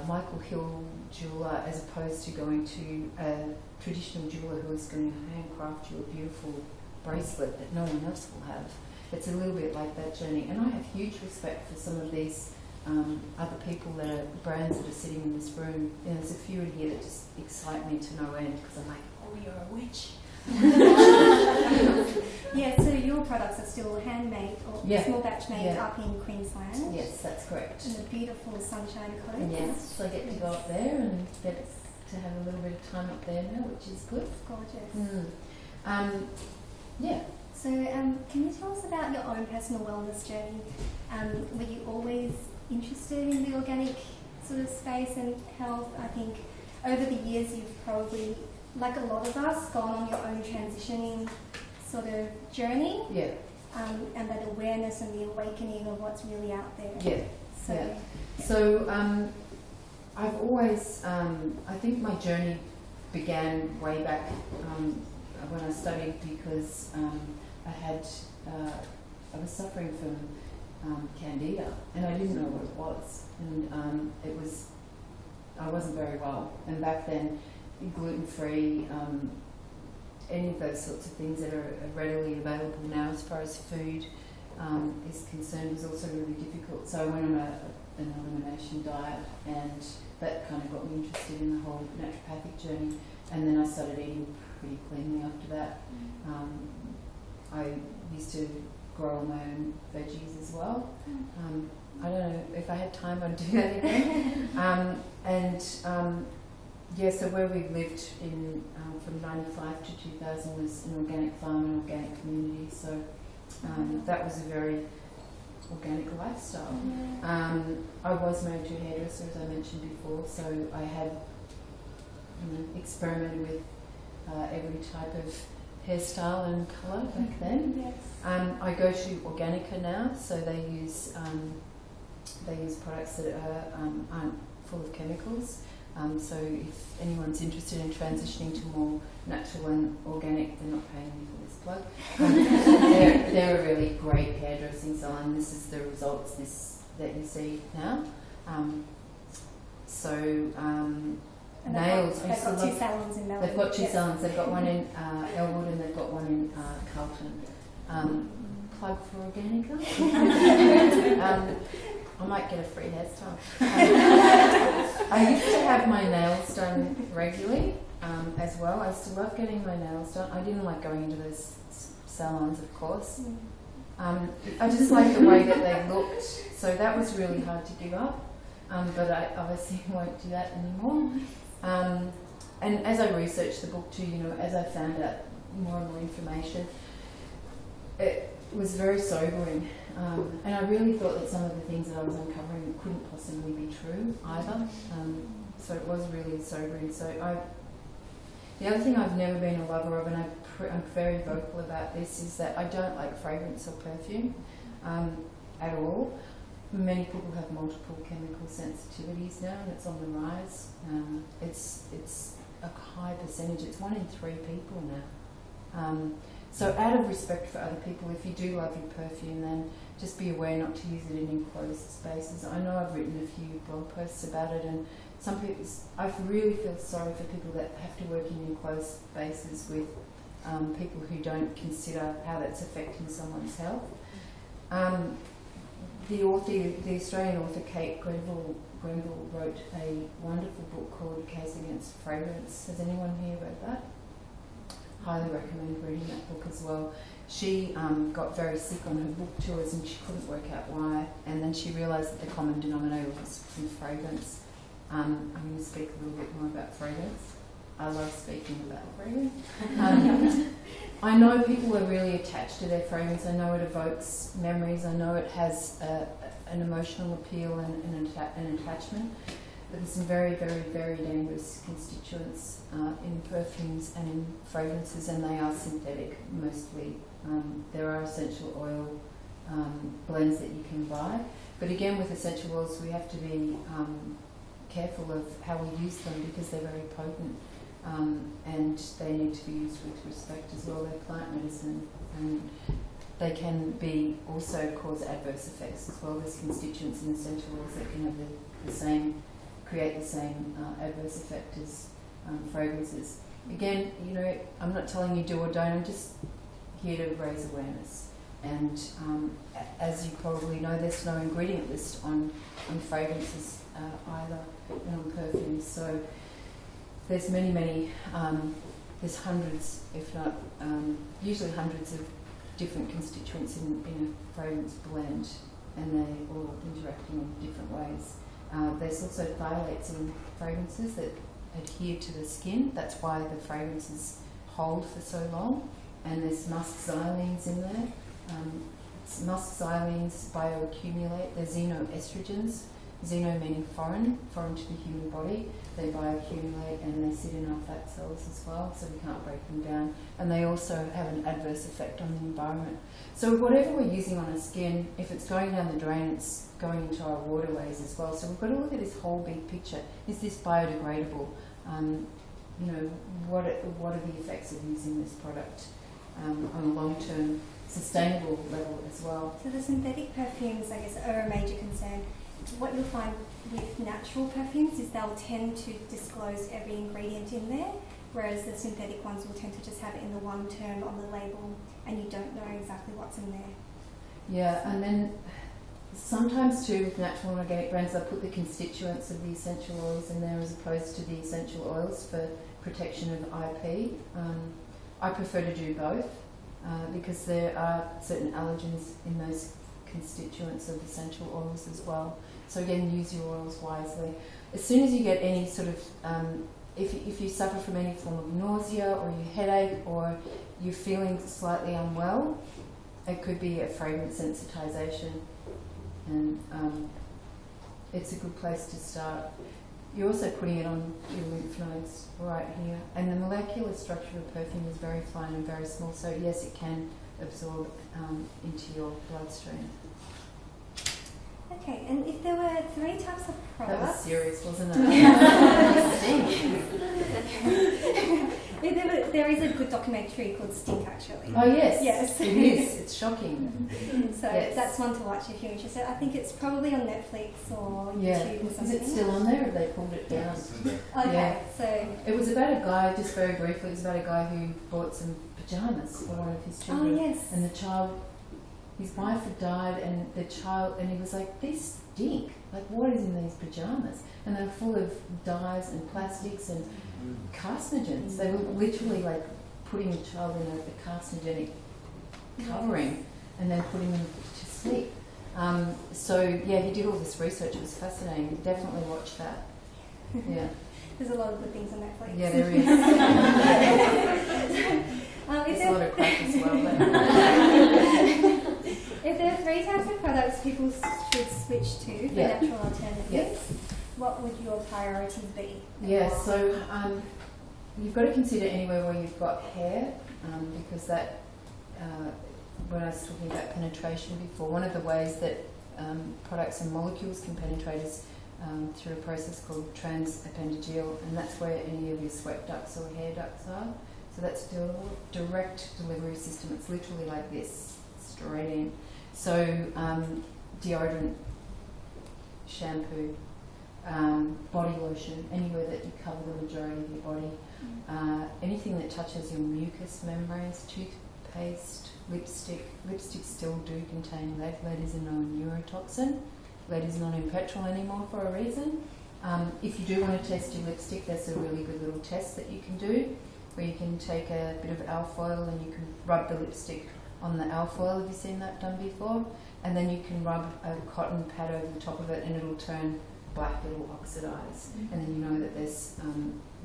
Michael Hill jeweler as opposed to going to a traditional jeweler who is going to handcraft you a beautiful bracelet that no one else will have. It's a little bit like that journey, and I have huge respect for some of these other people that are brands that are sitting in this room. And there's a few in here that just excite me to no end, because I'm like, oh, you're a witch. Yeah, so your products are still handmade or small batch made up in Queensland. Yes, that's correct. And the beautiful sunshine coast. Yes, so I get to go up there and get to have a little bit of time up there now, which is good. Gorgeous. So can you tell us about your own personal wellness journey? Were you always interested in the organic sort of space and health? I think over the years you've probably, like a lot of us, gone on your own transitioning sort of journey. Yeah. And that awareness and the awakening of what's really out there. Yeah. So I've always, I think my journey began way back when I studied, because I was suffering from candida, and I didn't know what it was, and I wasn't very well. And back then, gluten-free, any of those sorts of things that are readily available now as far as food is concerned was also really difficult. So I went on an elimination diet, and that kind of got me interested in the whole naturopathic journey. And then I started eating pretty cleanly after that. I used to grow my own veggies as well. I don't know if I had time I'd do that again. So where we lived in from 95 to 2000 was an organic farm and organic community. So that was a very organic lifestyle. I was married to a hairdresser, as I mentioned before, so I had experimented with every type of hairstyle and colour back then. Yes. I go to Organica now, so they use products that aren't full of chemicals. So if anyone's interested in transitioning to more natural and organic, they're not paying me for this plug. They're a really great hairdressing salon. This is the results that you see now. And nails. They've got two salons in Melbourne. They've got two salons. They've got one in Elwood and they've got one in Carlton. Plug for Organica. I might get a free hairstyle. I used to have my nails done regularly as well. I used to love getting my nails done. I didn't like going into those salons, of course. I just liked the way that they looked. So that was really hard to give up. But I obviously won't do that anymore. And as I researched the book too, as I found out more and more information, it was very sobering. And I really thought that some of the things that I was uncovering couldn't possibly be true either. So it was really sobering. So the other thing I've never been a lover of, and I'm very vocal about this, is that I don't like fragrance or perfume at all. Many people have multiple chemical sensitivities now, and it's on the rise. It's a high percentage. It's 1 in 3 people now. So out of respect for other people, if you do love your perfume, then just be aware not to use it in enclosed spaces. I know I've written a few blog posts about it, and some people, I really feel sorry for people that have to work in enclosed spaces with people who don't consider how that's affecting someone's health. The Australian author Kate Grenville wrote a wonderful book called Case Against Fragrance. Has anyone here read that? Highly recommend reading that book as well. She got very sick on her book tours and she couldn't work out why, and then she realised that the common denominator was from fragrance. I'm going to speak a little bit more about fragrance. I love speaking about fragrance. I know people are really attached to their fragrance. I know it evokes memories. I know it has an emotional appeal and an attachment. But there's some very, very, very dangerous constituents in perfumes and in fragrances, and they are synthetic mostly. There are essential oil blends that you can buy. But again, with essential oils, we have to be careful of how we use them because they're very potent. And they need to be used with respect as well. They're plant medicine, and they can be also cause adverse effects as well. There's constituents in essential oils that can have create the same adverse effect as fragrances. Again, I'm not telling you do or don't. I'm just here to raise awareness. And as you probably know, there's no ingredient list on fragrances either, and on perfumes. So there's many, there's hundreds, if not usually hundreds of different constituents in a fragrance blend, and they all interacting in different ways. There's also phthalates in fragrances that adhere to the skin. That's why the fragrances hold for so long. And there's musk xylenes in there. Musk xylenes bioaccumulate. They're xenoestrogens. Xeno meaning foreign to the human body. They bioaccumulate and they sit in our fat cells as well, so we can't break them down. And they also have an adverse effect on the environment. So whatever we're using on our skin, if it's going down the drain, it's going into our waterways as well. So we've got to look at this whole big picture. Is this biodegradable? What are the effects of using this product on a long-term sustainable level as well? So the synthetic perfumes, I guess, are a major concern. What you'll find with natural perfumes is they'll tend to disclose every ingredient in there, whereas the synthetic ones will tend to just have it in the one term on the label and you don't know exactly what's in there. Yeah, and then sometimes too with natural and organic brands, they'll put the constituents of the essential oils in there as opposed to the essential oils for protection of IP. I prefer to do both. because there are certain allergens in those constituents of essential oils as well. So again, use your oils wisely. As soon as you get any sort of, if you suffer from any form of nausea or your headache or you're feeling slightly unwell, it could be a fragrance sensitization, and it's a good place to start. You're also putting it on your lymph nodes right here, and the molecular structure of perfume is very fine and very small, so yes, it can absorb into your bloodstream. Okay, and if there were 3 types of products... That was serious, wasn't it? There is a good documentary called Stink, actually. Oh yes, yes. It is. It's shocking. So yes. That's one to watch if you're interested. I think it's probably on Netflix or YouTube or something. Is it still on there, or have they pulled it down? Okay, Yeah. so... It was about a guy, just very briefly, it was about a guy who bought some pyjamas for one of his children. Oh, yes. And the child, his wife had died, and the child, and he was like, these stink. Like, what is in these pyjamas? And they were full of dyes and plastics and carcinogens. They were literally like putting the child in a carcinogenic covering and then putting them to sleep. So yeah, he did all this research. It was fascinating. Definitely watch that. Yeah. There's a lot of good things on Netflix. Yeah, there is. There's a lot of crap as well. If there are 3 types of products people should switch to for natural alternatives, what would your priorities be? Yeah, so you've got to consider anywhere where you've got hair, because that, when I was talking about penetration before, one of the ways that products and molecules can penetrate is through a process called transappendigeal, and that's where any of your sweat ducts or hair ducts are. So that's direct delivery system. It's literally like this, straight in. So deodorant, shampoo, body lotion, anywhere that you cover the majority of your body, anything that touches your mucous membranes, toothpaste, lipstick. Lipsticks still do contain lead. Lead is a known neurotoxin. Lead is not in petrol anymore for a reason. If you do want to test your lipstick, that's a really good little test that you can do, where you can take a bit of alfoil and you can rub the lipstick on the alfoil. Have you seen that done before? And then you can rub a cotton pad over the top of it and it'll turn black, it'll oxidize. And then you know that there's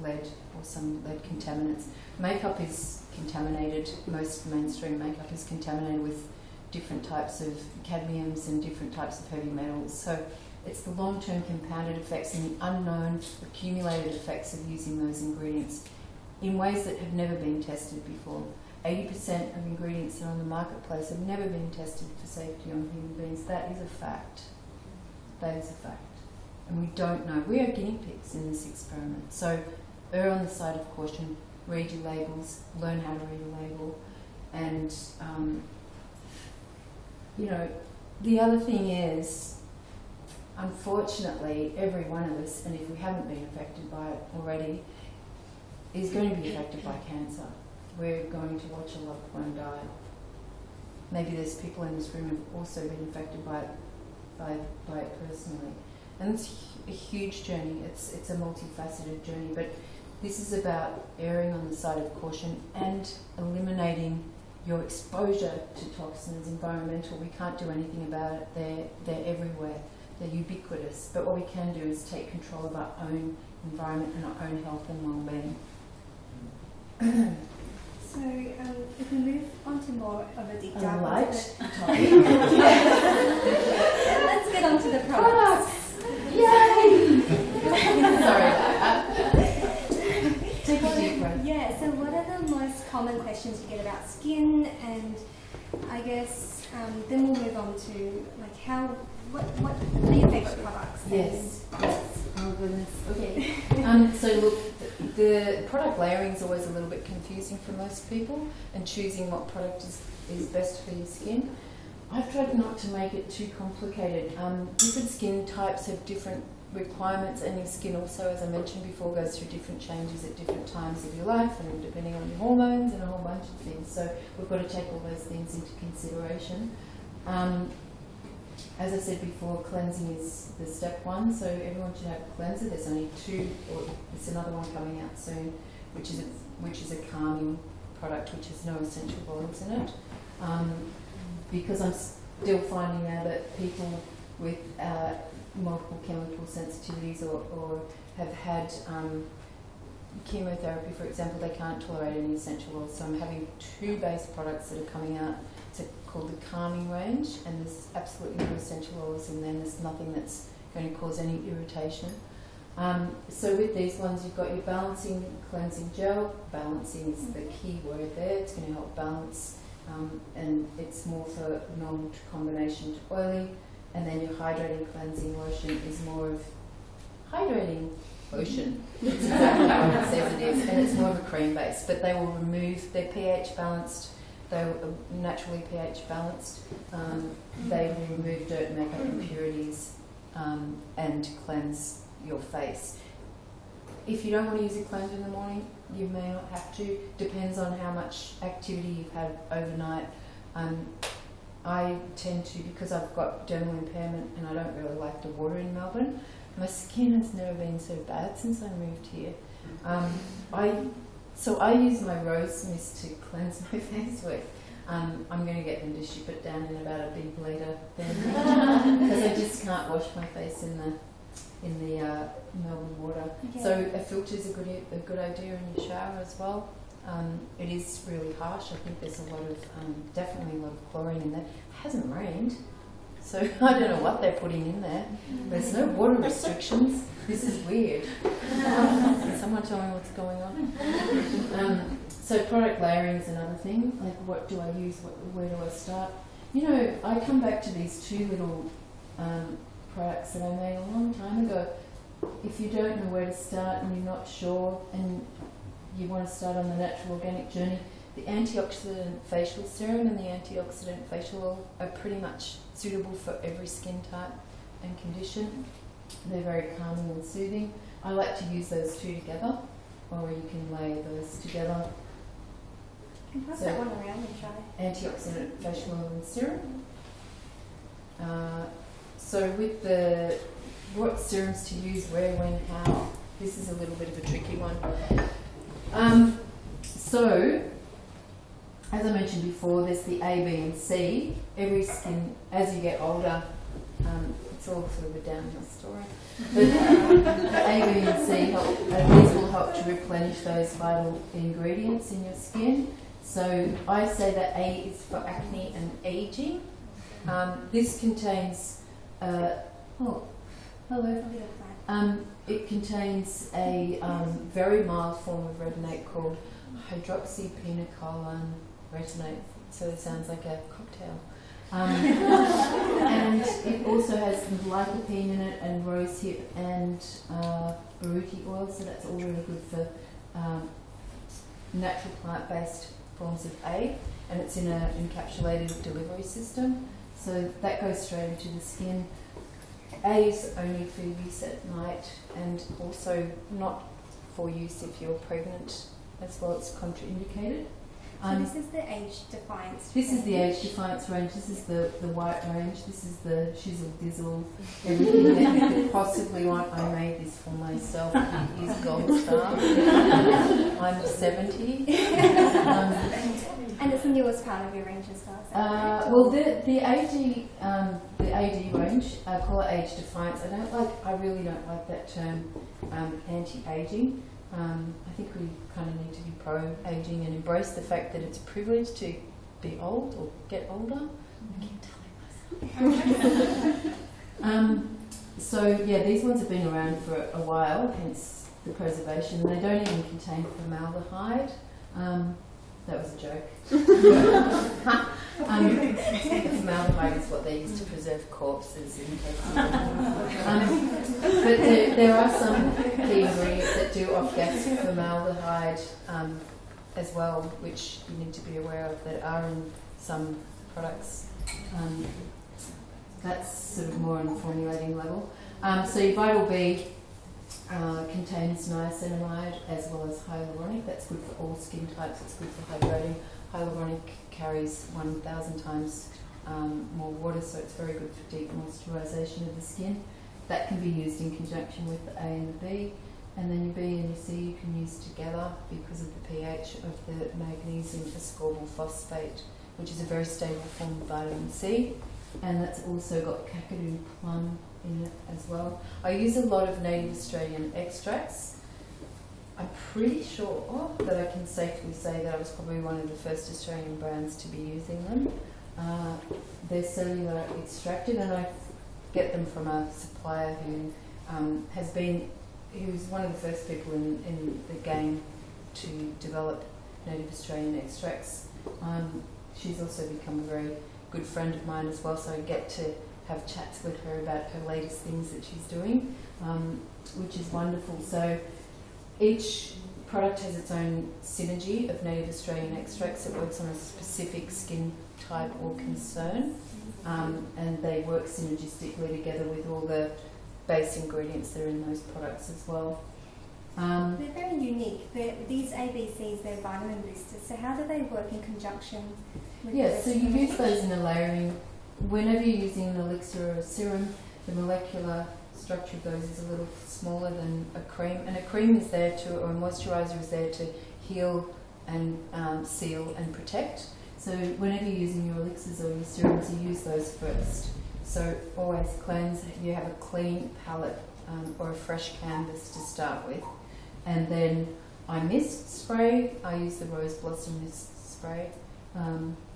lead or some lead contaminants. Makeup is contaminated. Most mainstream makeup is contaminated with different types of cadmiums and different types of heavy metals. So it's the long-term compounded effects and the unknown accumulated effects of using those ingredients in ways that have never been tested before. 80% of ingredients that are on the marketplace have never been tested for safety on human beings. That is a fact. That is a fact. And we don't know. We are guinea pigs in this experiment. So err on the side of caution, read your labels, learn how to read a label, and the other thing is, unfortunately, every one of us, and if we haven't been affected by it already, is going to be affected by cancer. We're going to watch a loved one die. Maybe there's people in this room who have also been affected by it personally. And it's a huge journey. It's a multifaceted journey, but this is about erring on the side of caution and eliminating your exposure to toxins, environmental. We can't do anything about it. They're everywhere. They're ubiquitous. But what we can do is take control of our own environment and our own health and well-being. So if we move on to more of a deep dive, Let's get on to the products. Yay! Sorry about that. Take a deep breath. Yeah, so what are the most common questions you get about skin? And I guess then we'll move on to like what are your favourite products? Yes. Oh goodness. Okay. So look, the product layering is always a little bit confusing for most people, and choosing what product is best for your skin. I've tried not to make it too complicated. Different skin types have different requirements, and your skin also, as I mentioned before, goes through different changes at different times of your life, and depending on your hormones and a whole bunch of things. So we've got to take all those things into consideration. As I said before, cleansing is the step one, so everyone should have a cleanser. There's only 2, or there's another one coming out soon, which is a calming product which has no essential oils in it, because I'm still finding now that people with multiple chemical sensitivities or have had chemotherapy, for example, they can't tolerate any essential oils. So I'm having 2 base products that are coming out. It's called the calming range, and there's absolutely no essential oils in there. There's nothing that's going to cause any irritation. So with these ones, you've got your balancing cleansing gel. Balancing is the key word there. It's going to help balance, and it's more for normal combination to oily. And then your hydrating cleansing lotion is more of hydrating lotion. It's exactly what it says it is, and it's more of a cream base. But they will remove, they're pH balanced. They're naturally pH balanced. They will remove dirt, makeup, impurities, and cleanse your face. If you don't want to use a cleanser in the morning, you may not have to. Depends on how much activity you've had overnight. I tend to, because I've got dermal impairment and I don't really like the water in Melbourne, my skin has never been so bad since I moved here. So I use my rose mist to cleanse my face with. I'm going to get them to ship it down in about a big litre then, because I just can't wash my face in the Melbourne water. Okay. So a filter is a good idea in your shower as well. It is really harsh. I think there's a lot of definitely a lot of chlorine in there. It hasn't rained, so I don't know what they're putting in there. There's no water restrictions. This is weird. Someone tell me what's going on. So product layering is another thing. Like, what do I use? Where do I start? You know, I come back to these 2 little products that I made a long time ago. If you don't know where to start and you're not sure and you want to start on the natural organic journey, the antioxidant facial serum and the antioxidant facial oil are pretty much suitable for every skin type and condition. They're very calming and soothing. I like to use those 2 together, or you can layer those together. Can you pass that one around and try? Antioxidant facial oil and serum. So with what serums to use, where, when, how, this is a little bit of a tricky one. So, as I mentioned before, there's the A, B and C. Every skin, as you get older, it's all sort of a downhill story. But the A, B and C, these will help to replenish those vital ingredients in your skin. So I say that A is for acne and aging. This contains, hello. It contains a very mild form of retinate called hydroxypinocoline retinate. So it sounds like a cocktail. And it also has lycopene in it, and rosehip and baruti oil. So that's all really good for natural plant-based forms of A. And it's in an encapsulated delivery system. So that goes straight into the skin. A is only for use at night, and also not for use if you're pregnant as well. It's contraindicated. So this is the age defiance. This is the age defiance range. This is the white range. This is the shizzle dizzle, everything that you could possibly want. I made this for myself. It is gold star. I'm 70. And it's the newest part of your range as well. Well, the AD range, I call it age defiance. I really don't like that term, anti-aging. I think we kind of need to be pro-aging and embrace the fact that it's a privilege to be old or get older. I keep telling myself. So yeah, these ones have been around for a while, hence the preservation. They don't even contain formaldehyde. That was a joke. Formaldehyde is what they use to preserve corpses in but there are some key ingredients that do off-gas formaldehyde as well, which you need to be aware of, that are in some products. That's sort of more on the formulating level. So your Vital B contains niacinamide as well as hyaluronic. That's good for all skin types. It's good for hydrating. Hyaluronic carries 1,000 times more water, so it's very good for deep moisturisation of the skin. That can be used in conjunction with the A and the B. and then your B and your C you can use together because of the pH of the magnesium ascorbate phosphate, which is a very stable form of vitamin C, and that's also got Kakadu plum in it as well. I use a lot of native Australian extracts. I'm pretty sure that I can safely say that I was probably one of the first Australian brands to be using them. They're cellular extracted, and I get them from a supplier who who's one of the first people in the game to develop native Australian extracts. She's also become a very good friend of mine as well, so I get to have chats with her about her latest things that she's doing, which is wonderful. So each product has its own synergy of native Australian extracts. It works on a specific skin type or concern, and they work synergistically together with all the base ingredients that are in those products as well. They're very unique. These ABCs, they're vitamin boosters. So how do they work in conjunction with Yeah, so you use those in a layering. Whenever you're using an elixir or a serum, the molecular structure of those is a little smaller than a cream, and a cream is there to, or a moisturiser is there to heal and seal and protect. So whenever you're using your elixirs or your serums, you use those first. So always cleanse. You have a clean palette or a fresh canvas to start with, and then I mist spray. I use the rose blossom mist spray.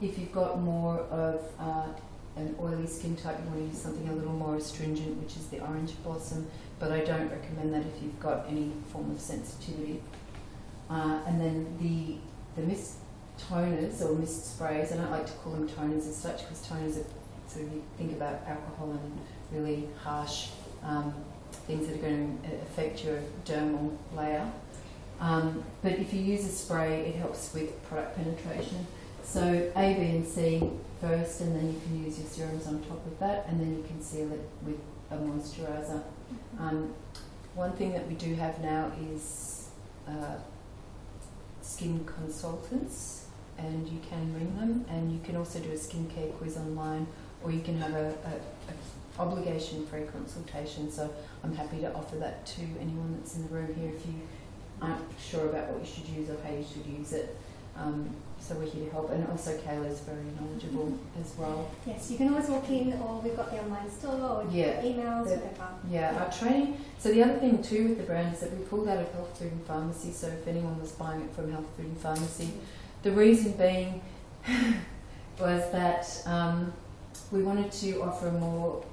If you've got more of an oily skin type, you want to use something a little more astringent, which is the orange blossom, but I don't recommend that if you've got any form of sensitivity. And then the mist toners or mist sprays, I don't like to call them toners as such, because toners are sort of, you think about alcohol and really harsh things that are going to affect your dermal layer. But if you use a spray, it helps with product penetration. So A, B and C first, and then you can use your serums on top of that, and then you can seal it with a moisturiser. One thing that we do have now is skin consultants, and you can ring them, and you can also do a skincare quiz online, or you can have a obligation-free consultation. So I'm happy to offer that to anyone that's in the room here if you aren't sure about what you should use or how you should use it. So we're here to help, and also Kayla's very knowledgeable as well. Yes, you can always walk in, or we've got the online store, or emails, whatever. Yeah, our training. So the other thing too with the brand is that we pulled out of health food and pharmacy. So if anyone was buying it from health food and pharmacy, the reason being was that we wanted to offer a more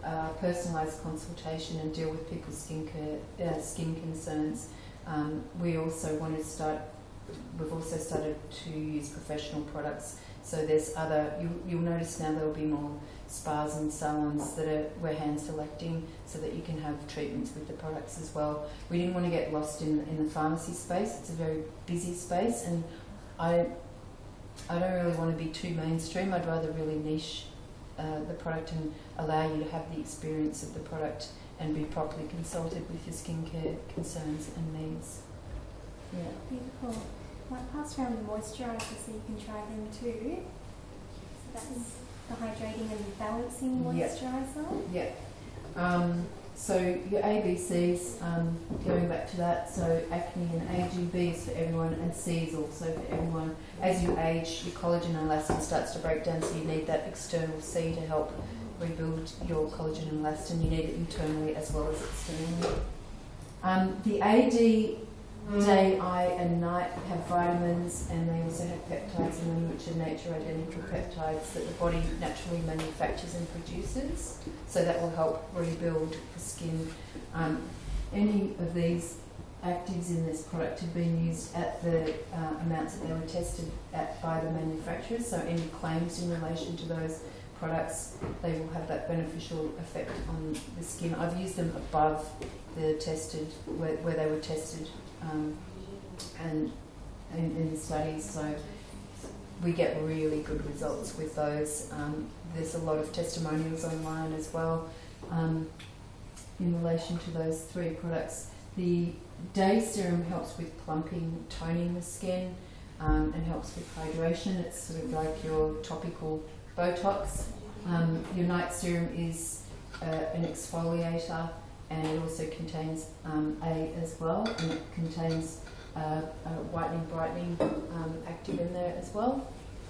personalised consultation and deal with people's skin concerns. We also wanted to start. We've also started to use professional products. So there's other. You'll notice now there will be more spas and salons that are we're hand selecting, so that you can have treatments with the products as well. We didn't want to get lost in the pharmacy space. It's a very busy space, and I don't really want to be too mainstream. I'd rather really niche the product and allow you to have the experience of the product and be properly consulted with your skincare concerns and needs. Yeah. Beautiful. Might pass around the moisturiser so you can try them too. So that's the hydrating and balancing moisturiser. Yeah. So your ABCs, going back to that, so acne and aging, B is for everyone, and C is also for everyone. As you age, your collagen and elastin starts to break down, so you need that external C to help rebuild your collagen and elastin. You need it internally as well as externally. The AD, day, eye and night, have vitamins, and they also have peptides in them, which are nature identical peptides that the body naturally manufactures and produces, so that will help rebuild the skin. Any of these actives in this product have been used at the amounts that they were tested at by the manufacturers, so any claims in relation to those products, they will have that beneficial effect on the skin. I've used them above the tested, where they were tested and in the studies, so we get really good results with those. There's a lot of testimonials online as well in relation to those three products. The day serum helps with plumping, toning the skin, and helps with hydration. It's sort of like your topical Botox. Your night serum is an exfoliator and it also contains A as well, and it contains a whitening, brightening active in there as well.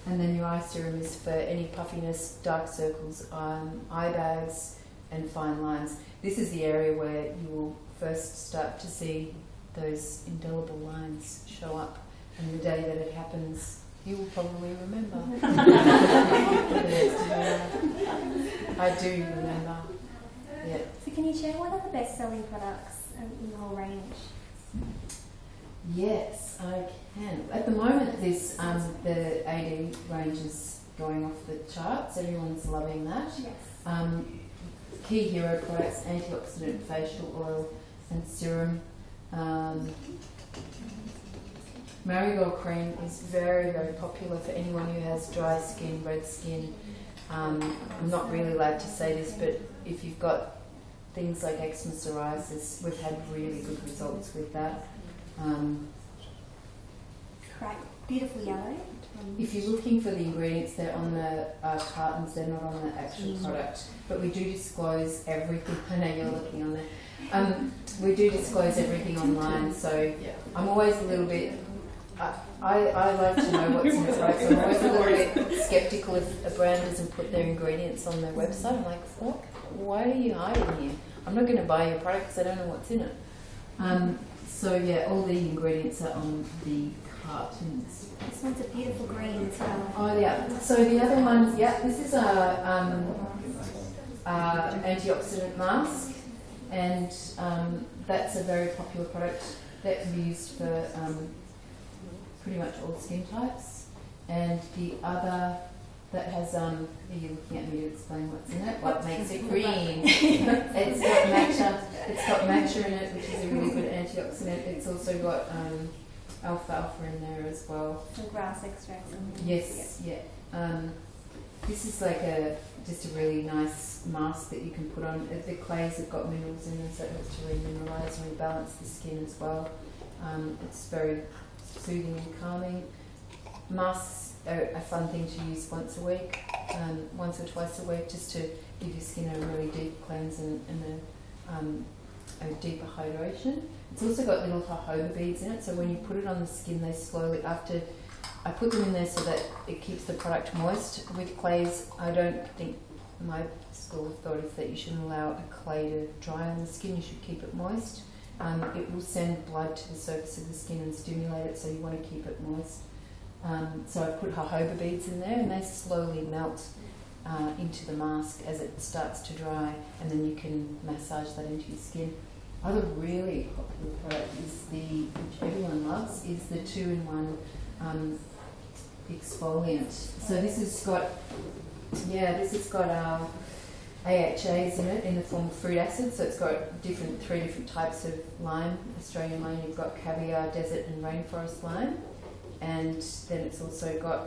And then your eye serum is for any puffiness, dark circles, eye bags, and fine lines. This is the area where you will first start to see those indelible lines show up, and the day that it happens, you will probably remember. I do remember. Yeah. So can you share what are the best-selling products in the whole range? Yes, I can. At the moment, this the AD range is going off the charts. Everyone's loving that. Yes. Key hero products: antioxidant facial oil and serum. Marigold cream is very, very popular for anyone who has dry skin, red skin. I'm not really allowed to say this, but if you've got things like eczema, psoriasis, we've had really good results with that. Right, beautiful yellow. If you're looking for the ingredients, they're on the cartons, they're not on the actual product. But we do disclose everything. I know you're looking on there. We do disclose everything online, so I'm always a little bit... I like to know what's in the product, so I'm always a little bit sceptical if a brand doesn't put their ingredients on their website. I'm like, what? Why are you hiding here? I'm not going to buy your product because I don't know what's in it. So yeah, all the ingredients are on the cartons. This one's a beautiful green as well. Oh yeah. So the other ones, this is a antioxidant mask, and that's a very popular product that can be used for pretty much all skin types. And the other that has are you looking at me to explain what's in it? What makes it green? It's got matcha. It's got matcha in it, which is a really good antioxidant. It's also got alfalfa in there as well. Some grass extracts in there. Yes, yeah. This is like just a really nice mask that you can put on. The clays have got minerals in them, so it helps to remineralise and rebalance the skin as well. It's very soothing and calming. Masks are a fun thing to use once a week, once or twice a week, just to give your skin a really deep cleanse and a deeper hydration. It's also got little jojoba beads in it, so when you put it on the skin, they slowly, after I put them in there so that it keeps the product moist. With clays, I don't think, my school of thought is that you shouldn't allow a clay to dry on the skin, you should keep it moist. It will send blood to the surface of the skin and stimulate it, so you want to keep it moist. So I put jojoba beads in there, and they slowly melt into the mask as it starts to dry, and then you can massage that into your skin. Other really popular product is which everyone loves, is the 2-in-1 exfoliant. So this has got AHAs in it in the form of fruit acid. So it's got 3 different types of lime. Australian lime, you've got caviar, desert and rainforest lime. And then it's also got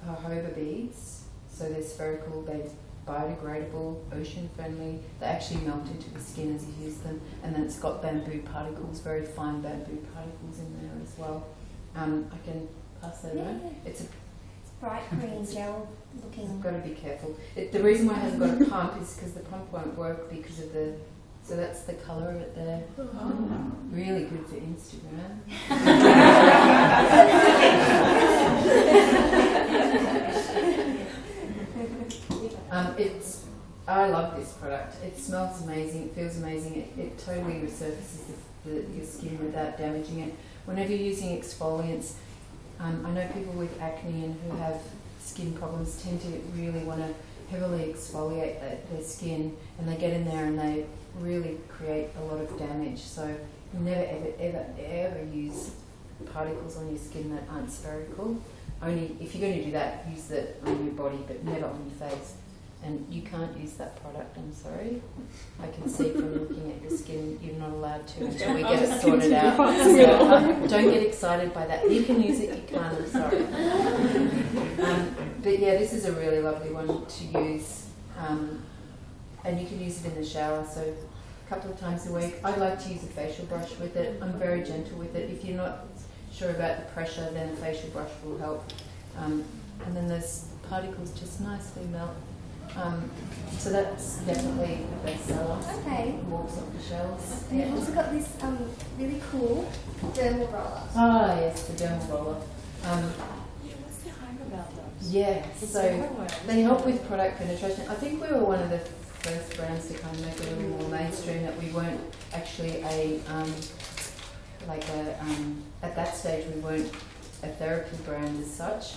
jojoba beads. So they're spherical, they're biodegradable, ocean friendly. They actually melt into the skin as you use them. And then it's got bamboo particles, very fine bamboo particles in there as well. I can pass that around. It's bright green gel looking. You've got to be careful. The reason why it hasn't got a pump is because the pump won't work because of the... So that's the colour of it there. Really good for Instagram. I love this product. It smells amazing. It feels amazing. It totally resurfaces your skin without damaging it. Whenever you're using exfoliants, I know people with acne and who have skin problems tend to really want to heavily exfoliate their skin, and they get in there and they really create a lot of damage. So never ever use particles on your skin that aren't spherical. Only if you're going to do that, use it on your body, but never on your face. And you can't use that product, I'm sorry. I can see from looking at your skin, you're not allowed to until we get it sorted out. So don't get excited by that. You can use it, you can't, I'm sorry. But yeah, this is a really lovely one to use. And you can use it in the shower, so a couple of times a week. I like to use a facial brush with it. I'm very gentle with it. If you're not sure about the pressure, then a facial brush will help. And then those particles just nicely melt So that's definitely a bestseller. Okay. Walks off the shelves. And you've also got this really cool dermal roller. Ah, yes, the dermal roller. What's the hype about those? Yeah, It's so everywhere. they help with product penetration. I think we were one of the first brands to kind of make it a little more mainstream, that we weren't actually at that stage we weren't a therapy brand as such.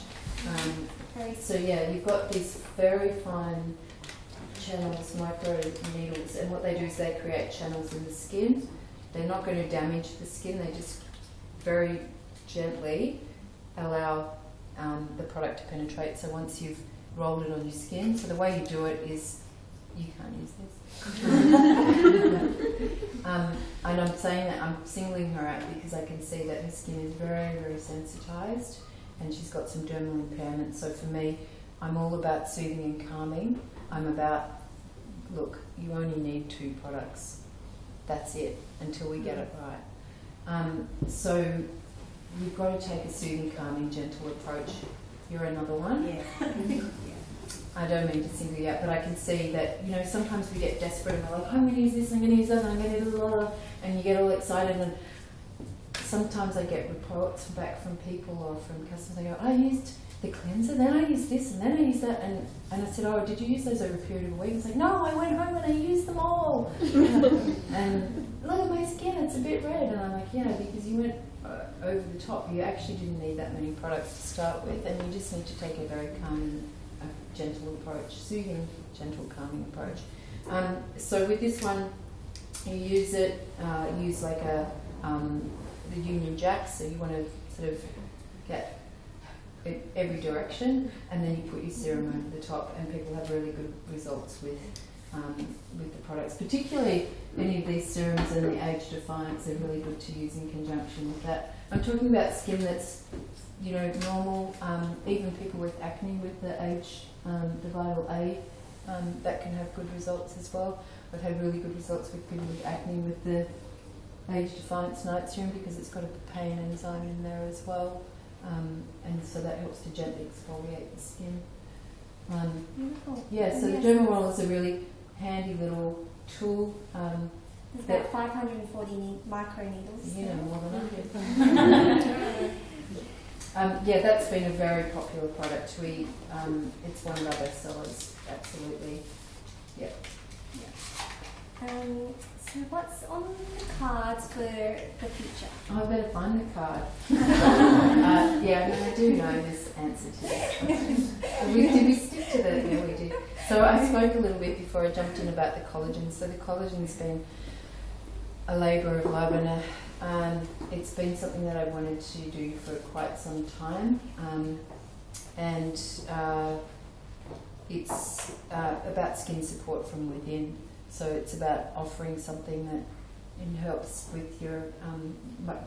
So yeah, you've got these very fine channels, micro needles, and what they do is they create channels in the skin. They're not going to damage the skin, they just very gently allow the product to penetrate. So once you've rolled it on your skin, so the way you do it is, you can't use this. And I'm saying that, I'm singling her out because I can see that her skin is very, very sensitised, and she's got some dermal impairment. So for me, I'm all about soothing and calming. I'm about, look, you only need 2 products. That's it, until we get it right. So you've got to take a soothing, calming, gentle approach. You're another one. Yeah. I don't mean to single you out, but I can see that, you know, sometimes we get desperate and we're like, I'm going to use this, I'm going to use that, and I'm going to do blah, and you get all excited. And sometimes I get reports back from people or from customers. They go, I used the cleanser, then I used this, and then I used that. And I said, oh, did you use those over a period of a week? It's like, no, I went home and I used them all. And look at my skin, it's a bit red. And I'm like, yeah, because you went over the top. You actually didn't need that many products to start with, and you just need to take a very calm, gentle approach, soothing, gentle, calming approach. So with this one, you use it, use like the Union Jack, so you want to sort of get it every direction, and then you put your serum over the top, and people have really good results with the products. Particularly any of these serums and the Age Defiance are really good to use in conjunction with that. I'm talking about skin that's, you know, normal, even people with acne with the the Vital A, that can have good results as well. I've had really good results with people with acne with the Age Defiance Night Serum, because it's got a pain enzyme in there as well, and so that helps to gently exfoliate the skin. Beautiful. Yeah, so the dermal roller is a really handy little tool. There's about 540 micro needles. You know more than I do. Yeah, that's been a very popular product. It's one of our best sellers, absolutely. Yeah. So what's on the cards for the future? Oh, I better find the card. Yeah, no, I do know this answer to this. Did we stick to that? Yeah, we did. So I spoke a little bit before I jumped in about the collagen. So the collagen's been a labour of love, and it's been something that I wanted to do for quite some time. And it's about skin support from within. So it's about offering something that helps with your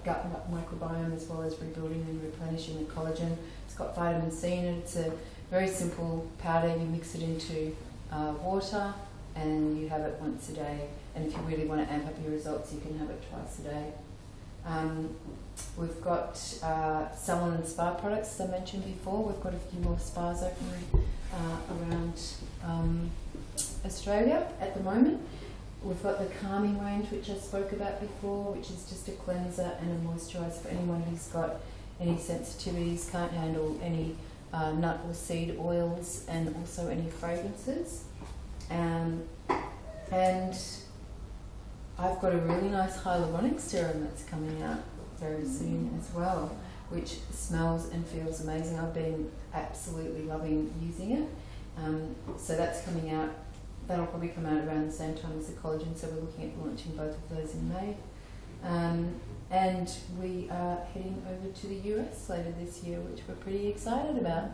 gut microbiome, as well as rebuilding and replenishing the collagen. It's got vitamin C in it. It's a very simple powder. You mix it into water, and you have it once a day. And if you really want to amp up your results, you can have it twice a day. We've got salon and spa products, as I mentioned before. We've got a few more spas opening around Australia at the moment. We've got the calming range, which I spoke about before, which is just a cleanser and a moisturiser for anyone who's got any sensitivities, can't handle any nut or seed oils, and also any fragrances. And I've got a really nice hyaluronic serum that's coming out very soon as well, which smells and feels amazing. I've been absolutely loving using it. So that's coming out. That'll probably come out around the same time as the collagen, so we're looking at launching both of those in May. And we are heading over to the US later this year, which we're pretty excited about.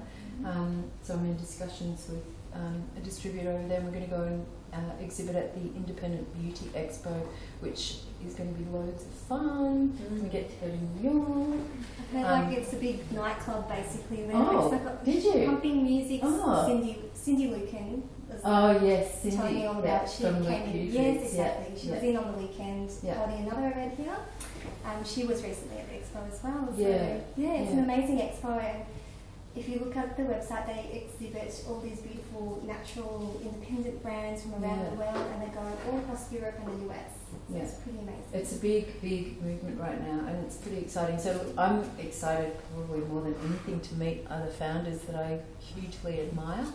So I'm in discussions with a distributor over there. We're going to go and exhibit at the Independent Beauty Expo, which is going to be loads of fun. We get to go to New York. I feel like it's a big nightclub basically. There. Oh, It's like did you? Pumping music. Oh. Cindy Lucan. Oh yes, Cindy. Telling me all Yeah, about. She from came Luke in. Hughes. Yes, exactly. Yeah, She yeah. was in on the weekend Yeah. holding another event here. She was recently at the expo as well. So, Yeah, yeah, it's yeah. an amazing expo. And if you look at the website, they exhibit all these beautiful natural independent brands from around the world, and they're going all across Europe and the US. So it's pretty amazing. It's a big movement right now, and it's pretty exciting. So I'm excited probably more than anything to meet other founders that I hugely admire,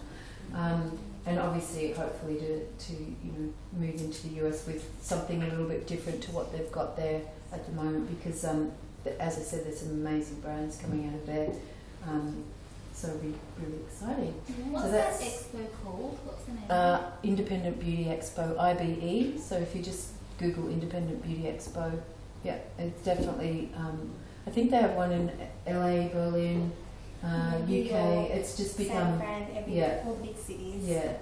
and obviously hopefully to move into the US with something a little bit different to what they've got there at the moment, because as I said, there's some amazing brands coming out of there. So it'll be really exciting. What's so that expo called? What's the name? Independent Beauty Expo, IBE. So if you just Google Independent Beauty Expo, yeah, it's definitely. I think they have one in LA, Berlin, UK. York, it's just San become Fran, all the big cities. Yeah.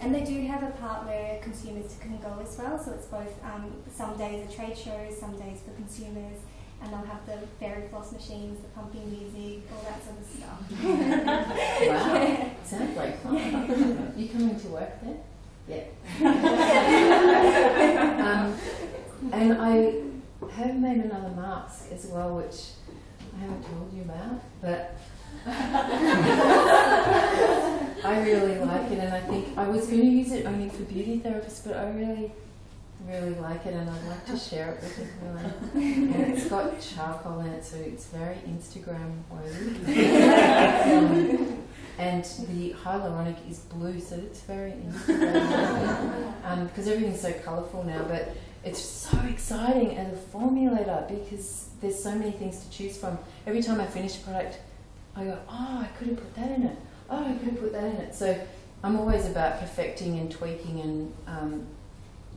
And they do have a part where consumers can go as well. So it's both. Some days are trade shows, some days for consumers. And they'll have the fairy floss machines, the pumping music, all that sort of stuff. Wow, Yeah. sounds like fun. Yeah. You coming to work there? Yeah. And I have made another mask as well, which I haven't told you about, but I really like it, and I think I was going to use it only for beauty therapists, but I really like it, and I'd like to share it with everyone. And it's got charcoal in it, so it's very Instagram worthy. And the hyaluronic is blue, so it's very Instagram because everything's so colourful now. But it's so exciting as a formulator because there's so many things to choose from. Every time I finish a product, I go, oh, I could have put that in it. Oh, I could have put that in it. So I'm always about perfecting and tweaking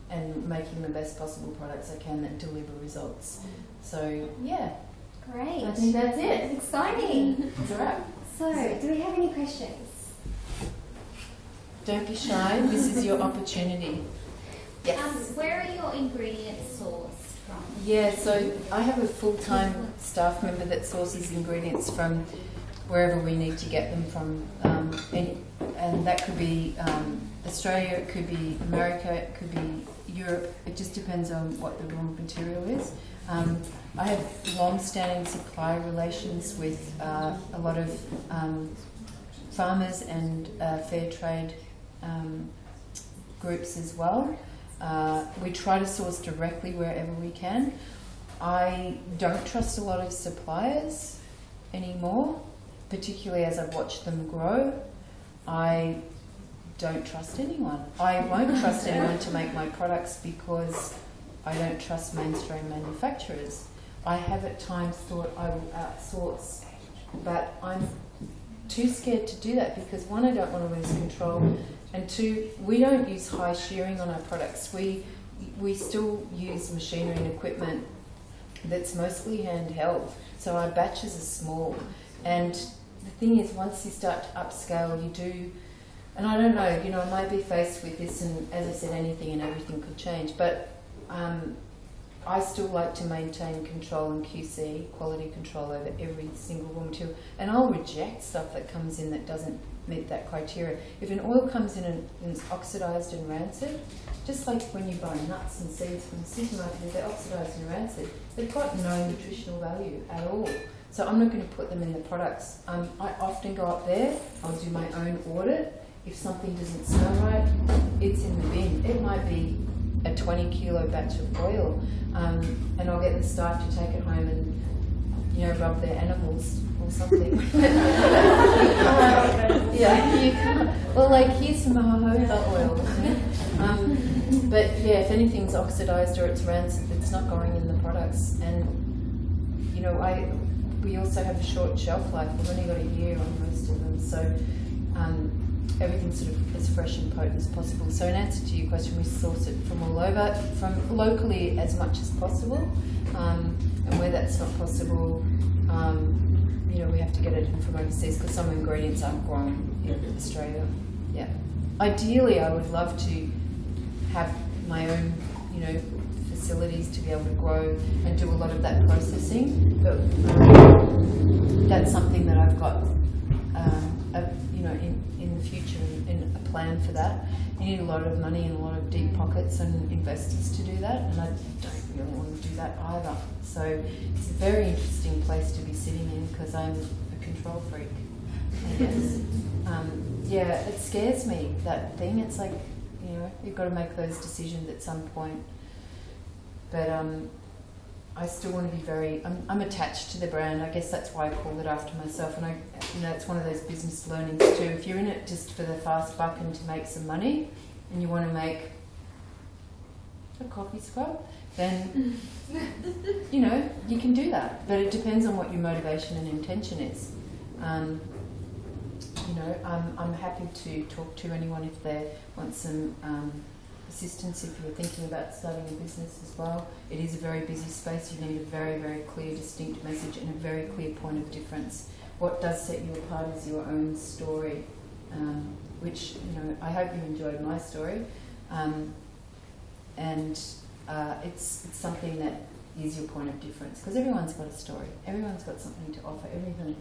and making the best possible products I can that deliver results. So, yeah. Great. I think that's it. Exciting. It's a wrap. So, do we have any questions? Don't be shy. This is your opportunity. Yes. Where are your ingredients sourced from? Yeah, so I have a full-time staff member that sources ingredients from wherever we need to get them from. And that could be Australia, it could be America, it could be Europe. It just depends on what the raw material is. I have long-standing supply relations with a lot of farmers and fair trade groups as well. We try to source directly wherever we can. I don't trust a lot of suppliers anymore, particularly as I've watched them grow. I don't trust anyone. I won't trust anyone to make my products because I don't trust mainstream manufacturers. I have at times thought I will outsource, but I'm too scared to do that because one, I don't want to lose control, and two, we don't use high shearing on our products. We still use machinery and equipment that's mostly handheld, so our batches are small. And the thing is, once you start to upscale, you do, and I don't know, I might be faced with this, and as I said, anything and everything could change, but I still like to maintain control and QC, quality control over every single raw material, and I'll reject stuff that comes in that doesn't meet that criteria. If an oil comes in and it's oxidized and rancid, just like when you buy nuts and seeds from the supermarket, if they're oxidized and rancid, they've got no nutritional value at all. So I'm not going to put them in the products. I often go up there, I'll do my own audit. If something doesn't smell right, it's in the bin. It might be a 20 kilo batch of oil, and I'll get the staff to take it home and rub their animals or something. You can't. Well, like here's some jojoba oil. But yeah, if anything's oxidized or it's rancid, it's not going in the products. And we also have a short shelf life. We've only got a year on most of them, so everything's sort of as fresh and potent as possible. So in answer to your question, we source it from all over, from locally as much as possible, and where that's not possible, we have to get it in from overseas because some ingredients aren't grown in Australia. Yeah. Ideally, I would love to have my own, facilities to be able to grow and do a lot of that processing, but that's something that I've got, in the future, in a plan for that. You need a lot of money and a lot of deep pockets and investors to do that, and I don't really want to do that either. So it's a very interesting place to be sitting in because I'm a control freak. I guess. Yeah, it scares me, that thing. It's like, you know, you've got to make those decisions at some point. But I still want to be very, I'm attached to the brand. I guess that's why I call it after myself. And it's one of those business learnings too. If you're in it just for the fast buck and to make some money, and you want to make a coffee scrub, then, you know, you can do that. But it depends on what your motivation and intention is. You know, I'm happy to talk to anyone if they want some assistance, if you're thinking about starting a business as well. It is a very busy space. You need a very, very clear, distinct message and a very clear point of difference. What does set you apart is your own story, which, you know, I hope you enjoyed my story. It's something that is your point of difference, because everyone's got a story. Everyone's got something to offer.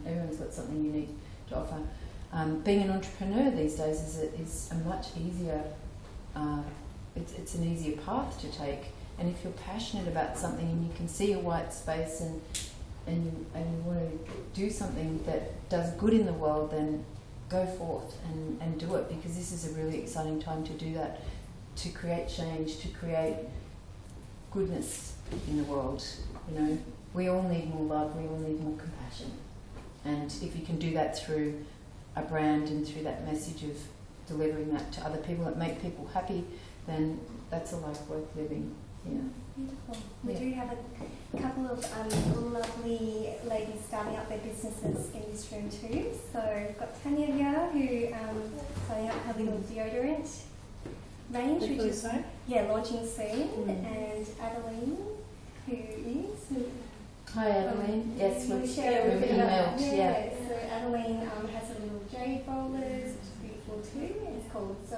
Everyone's got something unique to offer. Being an entrepreneur these days is a much easier, it's an easier path to take. And if you're passionate about something and you can see a white space and you want to do something that does good in the world, then go forth and do it, because this is a really exciting time to do that, to create change, to create goodness in the world. You know, we all need more love, we all need more compassion. And if you can do that through a brand and through that message of delivering that to other people that make people happy, then that's a life worth living. Yeah. Beautiful. We do have a couple of lovely ladies starting up their businesses in this room too. So we've got Tanya here who starting up her little deodorant range, which is launching soon, and Adeline, who is. Hi Adeline. Yes, we've emailed. Yeah. So Adeline has a little jade rollers, which is beautiful too. It's called So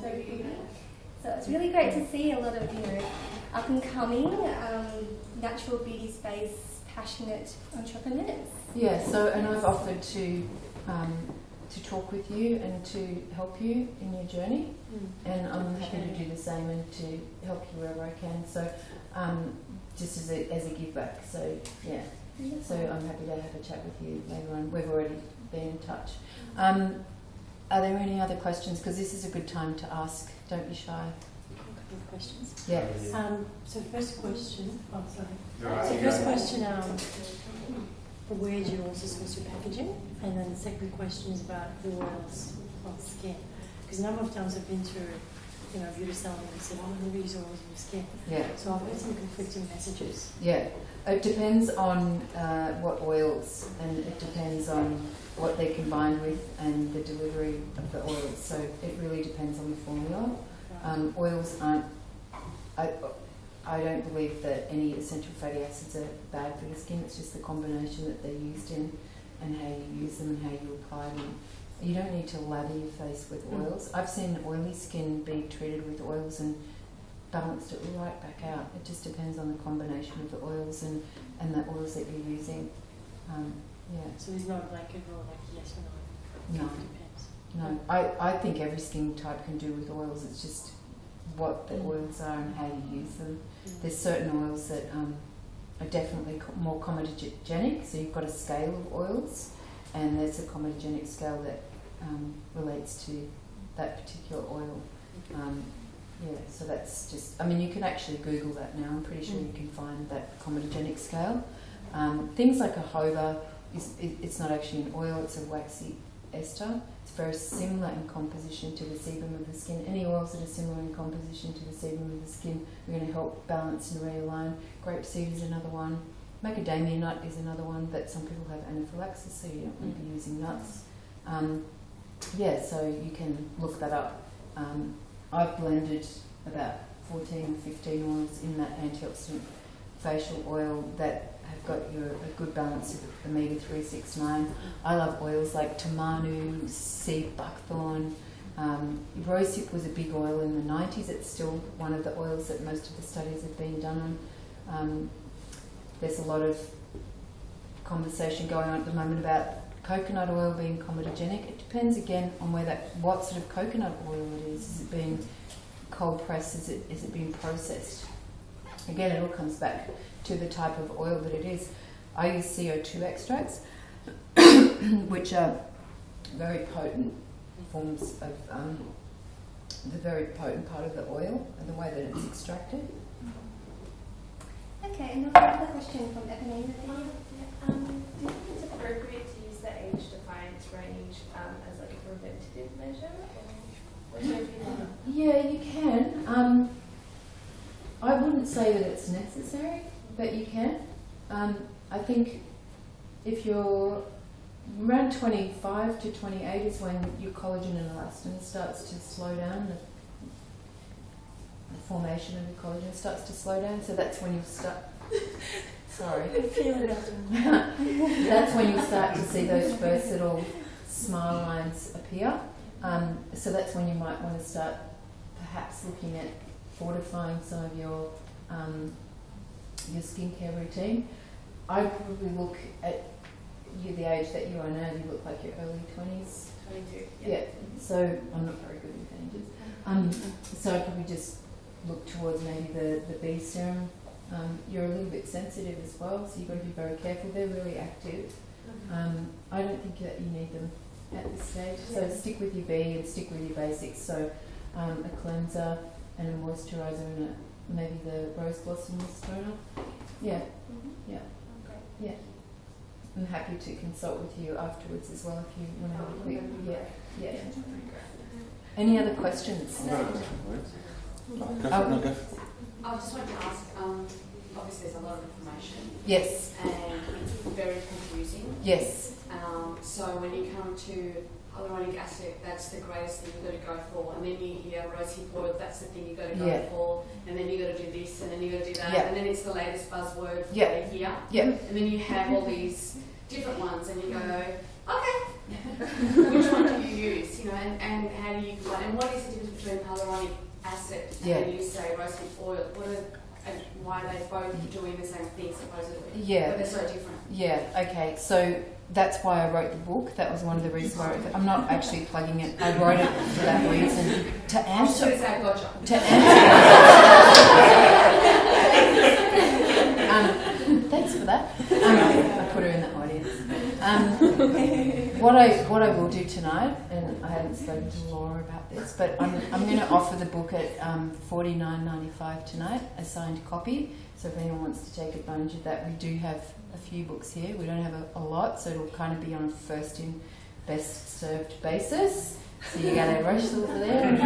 Beauty. So it's really great to see a lot of, you know, up and coming natural beauty space passionate entrepreneurs. Yeah. So, and I've offered to talk with you and to help you in your journey, and I'm happy to do the same and to help you wherever I can. So, just as a give back. So yeah. So I'm happy to have a chat with you later on. We've already been in touch. Are there any other questions? Because this is a good time to ask. Don't be shy. A couple of questions. Yeah. So first question. Oh, sorry. So first question. Where do you also source your packaging? And then the second question is about the oils on skin. Because a number of times I've been through, you know, beauty salon and said, "I'm going to use oils on your skin." Yeah. So I've heard some conflicting messages. Yeah. It depends on what oils, and it depends on what they're combined with and the delivery of the oils. So it really depends on the formula. Right. Oils aren't. I don't believe that any essential fatty acids are bad for the skin. It's just the combination that they're used in, and how you use them and how you apply them. You don't need to lather your face with oils. I've seen oily skin be treated with oils and balanced it right back out. It just depends on the combination of the oils and the oils that you're using. Yeah. So there's not like a rule, like yes or no? No. It depends. No. I think every skin type can do with oils. It's just what the oils are and how you use them. There's certain oils that are definitely more comedogenic. So you've got a scale of oils, and there's a comedogenic scale that relates to that particular oil. Yeah, so that's just, I mean, you can actually Google that now. I'm pretty sure you can find that comedogenic scale. Things like a jojoba, it's not actually an oil, it's a waxy ester. It's very similar in composition to the sebum of the skin. Any oils that are similar in composition to the sebum of the skin are going to help balance and realign. Grapeseed is another one. Macadamia nut is another one, but some people have anaphylaxis, so you don't want to be using nuts. Yeah, so you can look that up. I've blended about 14 or 15 oils in that antioxidant facial oil that have got a good balance of omega-3, 6, 9. I love oils like tamanu, sea buckthorn. Rosehip was a big oil in the 90s. It's still one of the oils that most of the studies have been done on. There's a lot of conversation going on at the moment about coconut oil being comedogenic. It depends again on what sort of coconut oil it is. Is it being cold pressed? Is it being processed? Again, it all comes back to the type of oil that it is. I use CO2 extracts. which are very potent forms of the very potent part of the oil and the way that it's extracted. Okay, another question from Eponine. Do you think it's appropriate to use the age defiance range as like a preventative measure? Or what's your opinion? Yeah, you can. I wouldn't say that it's necessary, but you can. I think if you're around 25 to 28 is when your collagen and elastin starts to slow down. The formation of your collagen starts to slow down, so that's when you start. Sorry. I feel it. That's when you start to see those first little smile lines appear. So that's when you might want to start perhaps looking at fortifying some of your skincare routine. I'd probably look at you, the age that you are now. You look like your early 20s. 22. Yeah. So I'm not very good with ages. So I'd probably just look towards maybe the B serum. You're a little bit sensitive as well, so you've got to be very careful. They're really active. I don't think that you need them at this stage. So stick with your B and stick with your basics. So a cleanser and a moisturiser and maybe the rose blossom toner. Yeah. Yeah. Okay. Yeah. I'm happy to consult with you afterwards as well if you want to have a quick. Yeah. Yeah. Any other questions? Go for it. I just wanted to ask, obviously there's a lot of information Yes. and it's very confusing. Yes. So when you come to hyaluronic acid, that's the greatest thing you've got to go for. And then you hear rosehip oil, that's the thing you've got to go for. And then you've got to do this and then you've got to do that. Yeah. And then it's the latest buzzword for Yeah. the year. Yeah. And then you have all these different ones and you go, okay, which one do you use? You know, and how do you combine? And what is the difference between hyaluronic acid and Yeah. then you say rosehip oil? And why are they both doing the same thing supposedly? Yeah. But they're so different. Yeah, okay. So that's why I wrote the book. That was one of the reasons why I wrote it. I'm not actually plugging it. I wrote it for that reason. To answer. To answer. Thanks for that. I put her in the audience. What I will do tonight, and I haven't spoken to Laura about this, but I'm going to offer the book at $49.95 tonight, a signed copy. So if anyone wants to take advantage of that, we do have a few books here. We don't have a lot, so it'll kind of be on a first in, best served basis. So you got to rush over there.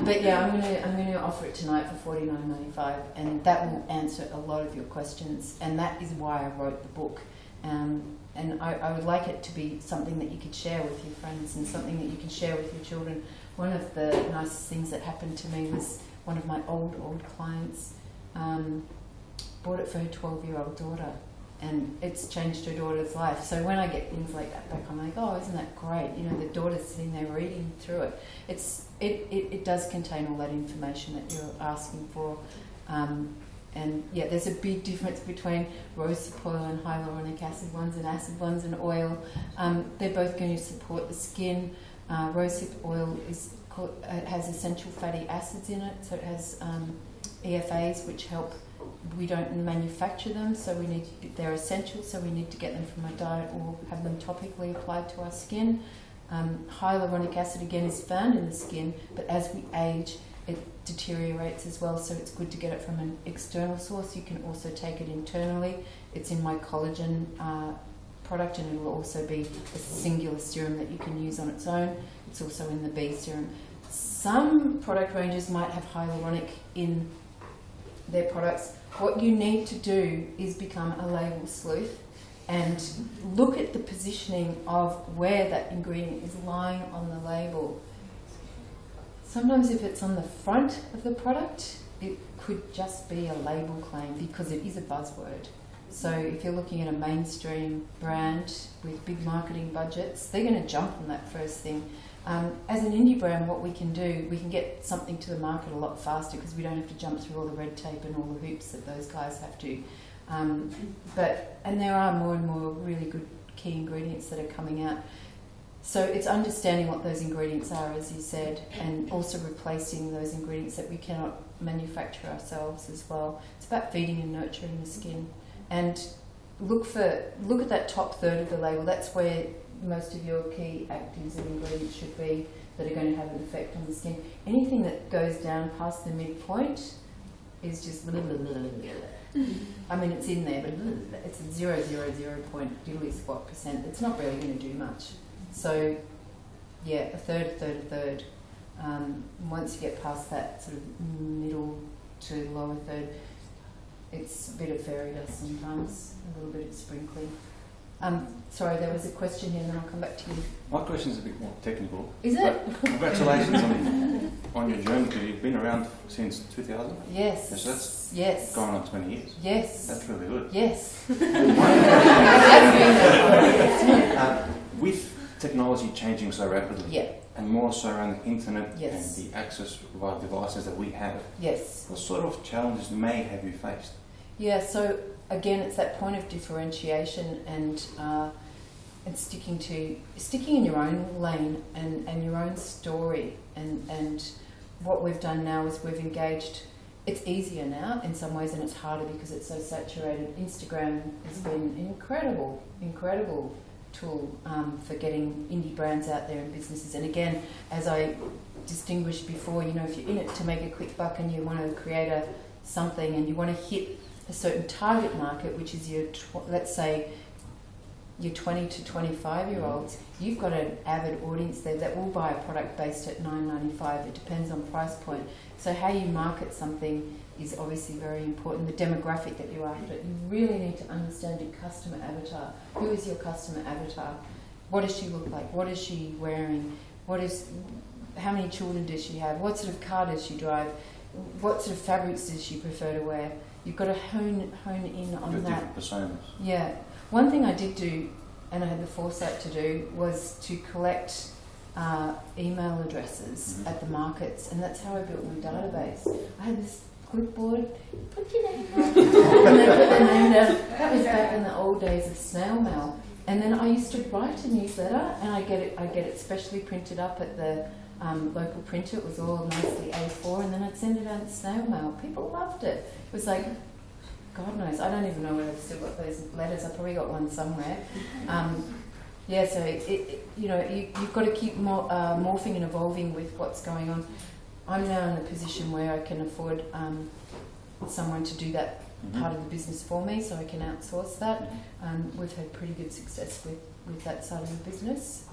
But yeah, I'm going to offer it tonight for $49.95, and that will answer a lot of your questions. And that is why I wrote the book. And I would like it to be something that you could share with your friends and something that you can share with your children. One of the nicest things that happened to me was one of my old clients bought it for her 12-year-old daughter, and it's changed her daughter's life. So when I get things like that back, I'm like, oh, isn't that great? You know, the daughter's sitting there reading through it. It does contain all that information that you're asking for. And yeah, there's a big difference between rosehip oil and hyaluronic acid ones and acid ones and oil. They're both going to support the skin. Rosehip oil has essential fatty acids in it, so it has EFAs which help. We don't manufacture them, so they're essential, so we need to get them from our diet or have them topically applied to our skin. Hyaluronic acid again is found in the skin, but as we age, it deteriorates as well, so it's good to get it from an external source. You can also take it internally. It's in my collagen product, and it will also be a singular serum that you can use on its own. It's also in the B serum. Some product ranges might have hyaluronic in their products. What you need to do is become a label sleuth and look at the positioning of where that ingredient is lying on the label. Sometimes if it's on the front of the product, it could just be a label claim because it is a buzzword. So if you're looking at a mainstream brand with big marketing budgets, they're going to jump on that first thing. As an indie brand, what we can do, we can get something to the market a lot faster because we don't have to jump through all the red tape and all the hoops that those guys have to. And there are more and more really good key ingredients that are coming out. So it's understanding what those ingredients are, as you said, and also replacing those ingredients that we cannot manufacture ourselves as well. It's about feeding and nurturing the skin. And look at that top third of the label. That's where most of your key actives and ingredients should be that are going to have an effect on the skin. Anything that goes down past the midpoint is just blah, blah, blah, blah, blah. I mean, it's in there, but it's a 0.00% It's not really going to do much. So, yeah, a third. Once you get past that sort of middle to lower third, it's a bit of fairy dust sometimes, a little bit of sprinkling. Sorry, there was a question here, and then I'll come back to you. My question is a bit more technical. Is it? But congratulations on your journey, because you've been around since 2000. Yes. So that's Yes. going on 20 years. Yes. That's really good. Yes. With technology changing so rapidly, Yeah. and more so around the internet Yes. and the access via devices that we have, Yes. what sort of challenges may have you faced? Yeah, so again, it's that point of differentiation and sticking in your own lane and your own story. And what we've done now is we've engaged. It's easier now in some ways, and it's harder because it's so saturated. Instagram has been an incredible tool for getting indie brands out there and businesses. And again, as I distinguished before, you know, if you're in it to make a quick buck and you want to create something and you want to hit a certain target market, which is let's say your 20 to 25 year olds, you've got an avid audience there that will buy a product based at $9.95. It depends on price point. So how you market something is obviously very important. The demographic that you're after, you really need to understand your customer avatar. Who is your customer avatar? What does she look like? What is she wearing? How many children does she have? What sort of car does she drive? What sort of fabrics does she prefer to wear? You've got to hone in on With that. different personas. Yeah. One thing I did do, and I had the foresight to do, was to collect email addresses at the markets, and that's how I built my database. I had this clipboard, put your name down, and they put their name down. That was back in the old days of snail mail. And then I used to write a newsletter, and I get it specially printed up at the local printer. It was all nicely A4, and then I'd send it out in snail mail. People loved it. It was like, God knows, I don't even know where I've still got those letters. I probably got one somewhere. Yeah, so you've got to keep morphing and evolving with what's going on. I'm now in a position where I can afford someone to do that part of the business for me, so I can outsource that. We've had pretty good success with that side of the business.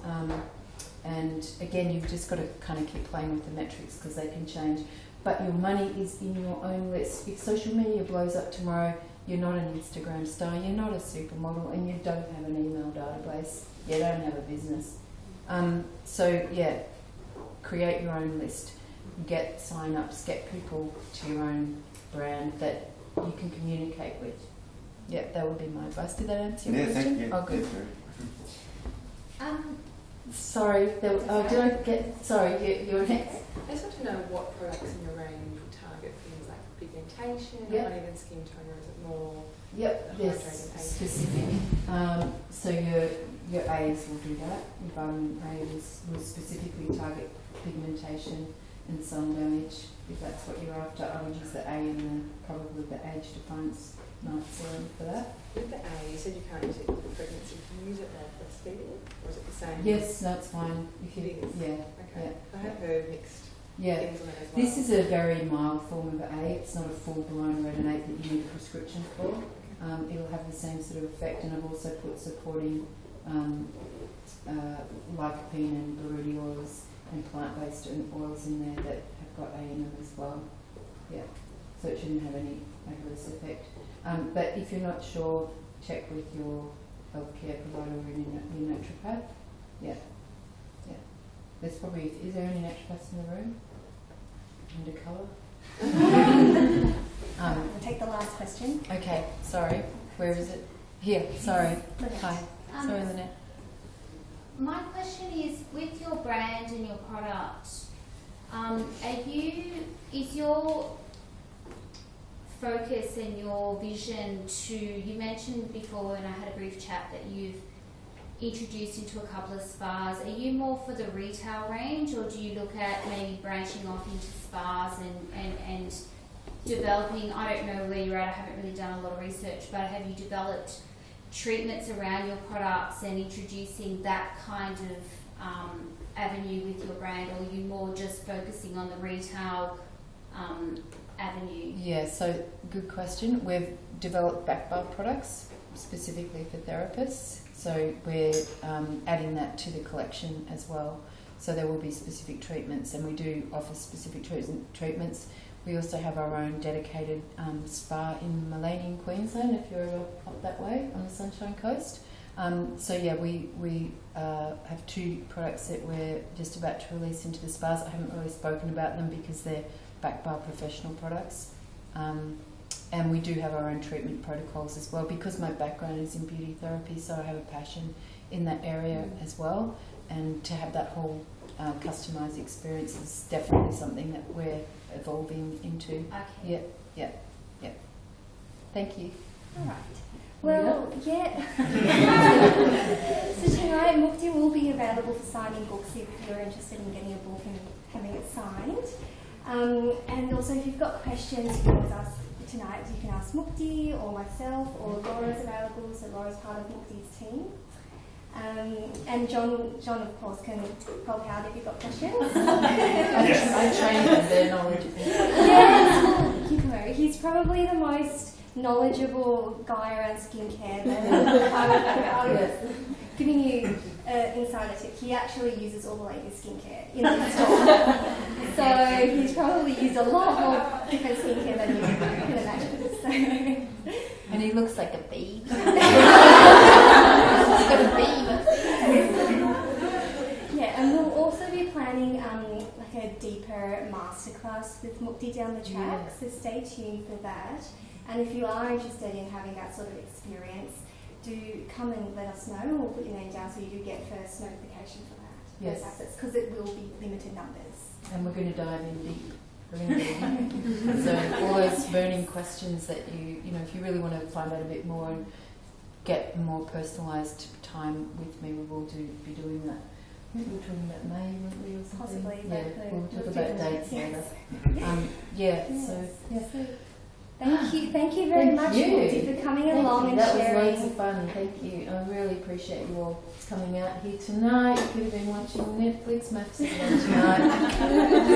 And again, you've just got to kind of keep playing with the metrics because they can change. But your money is in your own list. If social media blows up tomorrow, you're not an Instagram star, you're not a supermodel, and you don't have an email database. You don't have a business. So yeah, create your own list. Get sign-ups, get people to your own brand that you can communicate with. Yeah, that would be my advice. Did that answer your question? Thank you. Oh, good. Sorry, you're next. I just want to know what products in your range will target things like pigmentation, Yep. not even skin tone, or is it more Yep, yes, hydrating agent? specific. So your A's will do that. Your vitamin A will specifically target pigmentation and sun damage, if that's what you're after. I would use the A and probably the age defiance night serum for that. With the A, you said you can't use it for pregnancy. Can you use it for breastfeeding, or is it the same? Yes, that's fine. If you, It is? yeah, Okay. I have heard mixed yeah. things on it as well. This is a very mild form of A. It's not a full-blown retinate that you need a prescription for. It'll have the same sort of effect, and I've also put supporting lycopene and burudi oils and plant-based oils in there that have got A in them as well. Yeah, so it shouldn't have any adverse effect. But if you're not sure, check with your healthcare provider or your naturopath. Yeah. There's probably, is there any naturopaths in the room? Under colour? We'll take the last question. Okay, sorry. Where is it? Here, sorry. Lynette. Hi. Sorry, Lynette. My question is, with your brand and your product, is your focus and your vision to, you mentioned before when I had a brief chat that you've introduced into a couple of spas. Are you more for the retail range, or do you look at maybe branching off into spas and developing, I don't know where you're at, I haven't really done a lot of research, but have you developed treatments around your products and introducing that kind of avenue with your brand, or are you more just focusing on the retail avenue? Yeah, so good question. We've developed back bar products specifically for therapists, so we're adding that to the collection as well. So there will be specific treatments, and we do offer specific treatments. We also have our own dedicated spa in Malene in Queensland, if you're ever up that way on the Sunshine Coast. So yeah, we have 2 products that we're just about to release into the spas. I haven't really spoken about them because they're back bar professional products. And we do have our own treatment protocols as well, because my background is in beauty therapy, so I have a passion in that area as well. And to have that whole customised experience is definitely something that we're evolving into. Okay. Yeah. Thank you. All right. Well, yeah. So tonight, Mukti will be available for signing books if you're interested in getting a book and having it signed. And also, if you've got questions, you can always ask tonight. You can ask Mukti or myself, or Laura's available. So Laura's part of Mukti's team. And John, of course, can help out if you've got questions. I train them, they're knowledgeable. Yes, he's probably the most knowledgeable guy around skincare that I was giving you an insider tip. He actually uses all the ladies' skincare in the store. So he's probably used a lot more different skincare than you can imagine. So. And he looks like a bee. He's got a bee. Yeah, and we'll also be planning like a deeper masterclass with Mukti down the track, so stay tuned for that. And if you are interested in having that sort of experience, do come and let us know, or put your name down so you do get first notification for that. Yes. Because it will be limited numbers. And we're going to dive in deep. So all those burning questions that you know, if you really want to find out a bit more and get more personalised time with me, we will be doing that. We were talking about May, weren't we, or something? Possibly. Yeah, we'll talk about dates later. So thank you very much, Mukti, for coming along and sharing. That was loads of fun. Thank you. I really appreciate you all coming out here tonight. You could have been watching Netflix. Maths is on tonight. So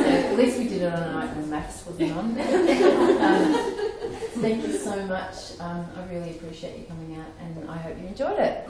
at least we did it on a night when Maths wasn't on. Thank you so much. I really appreciate you coming out, and I hope you enjoyed it.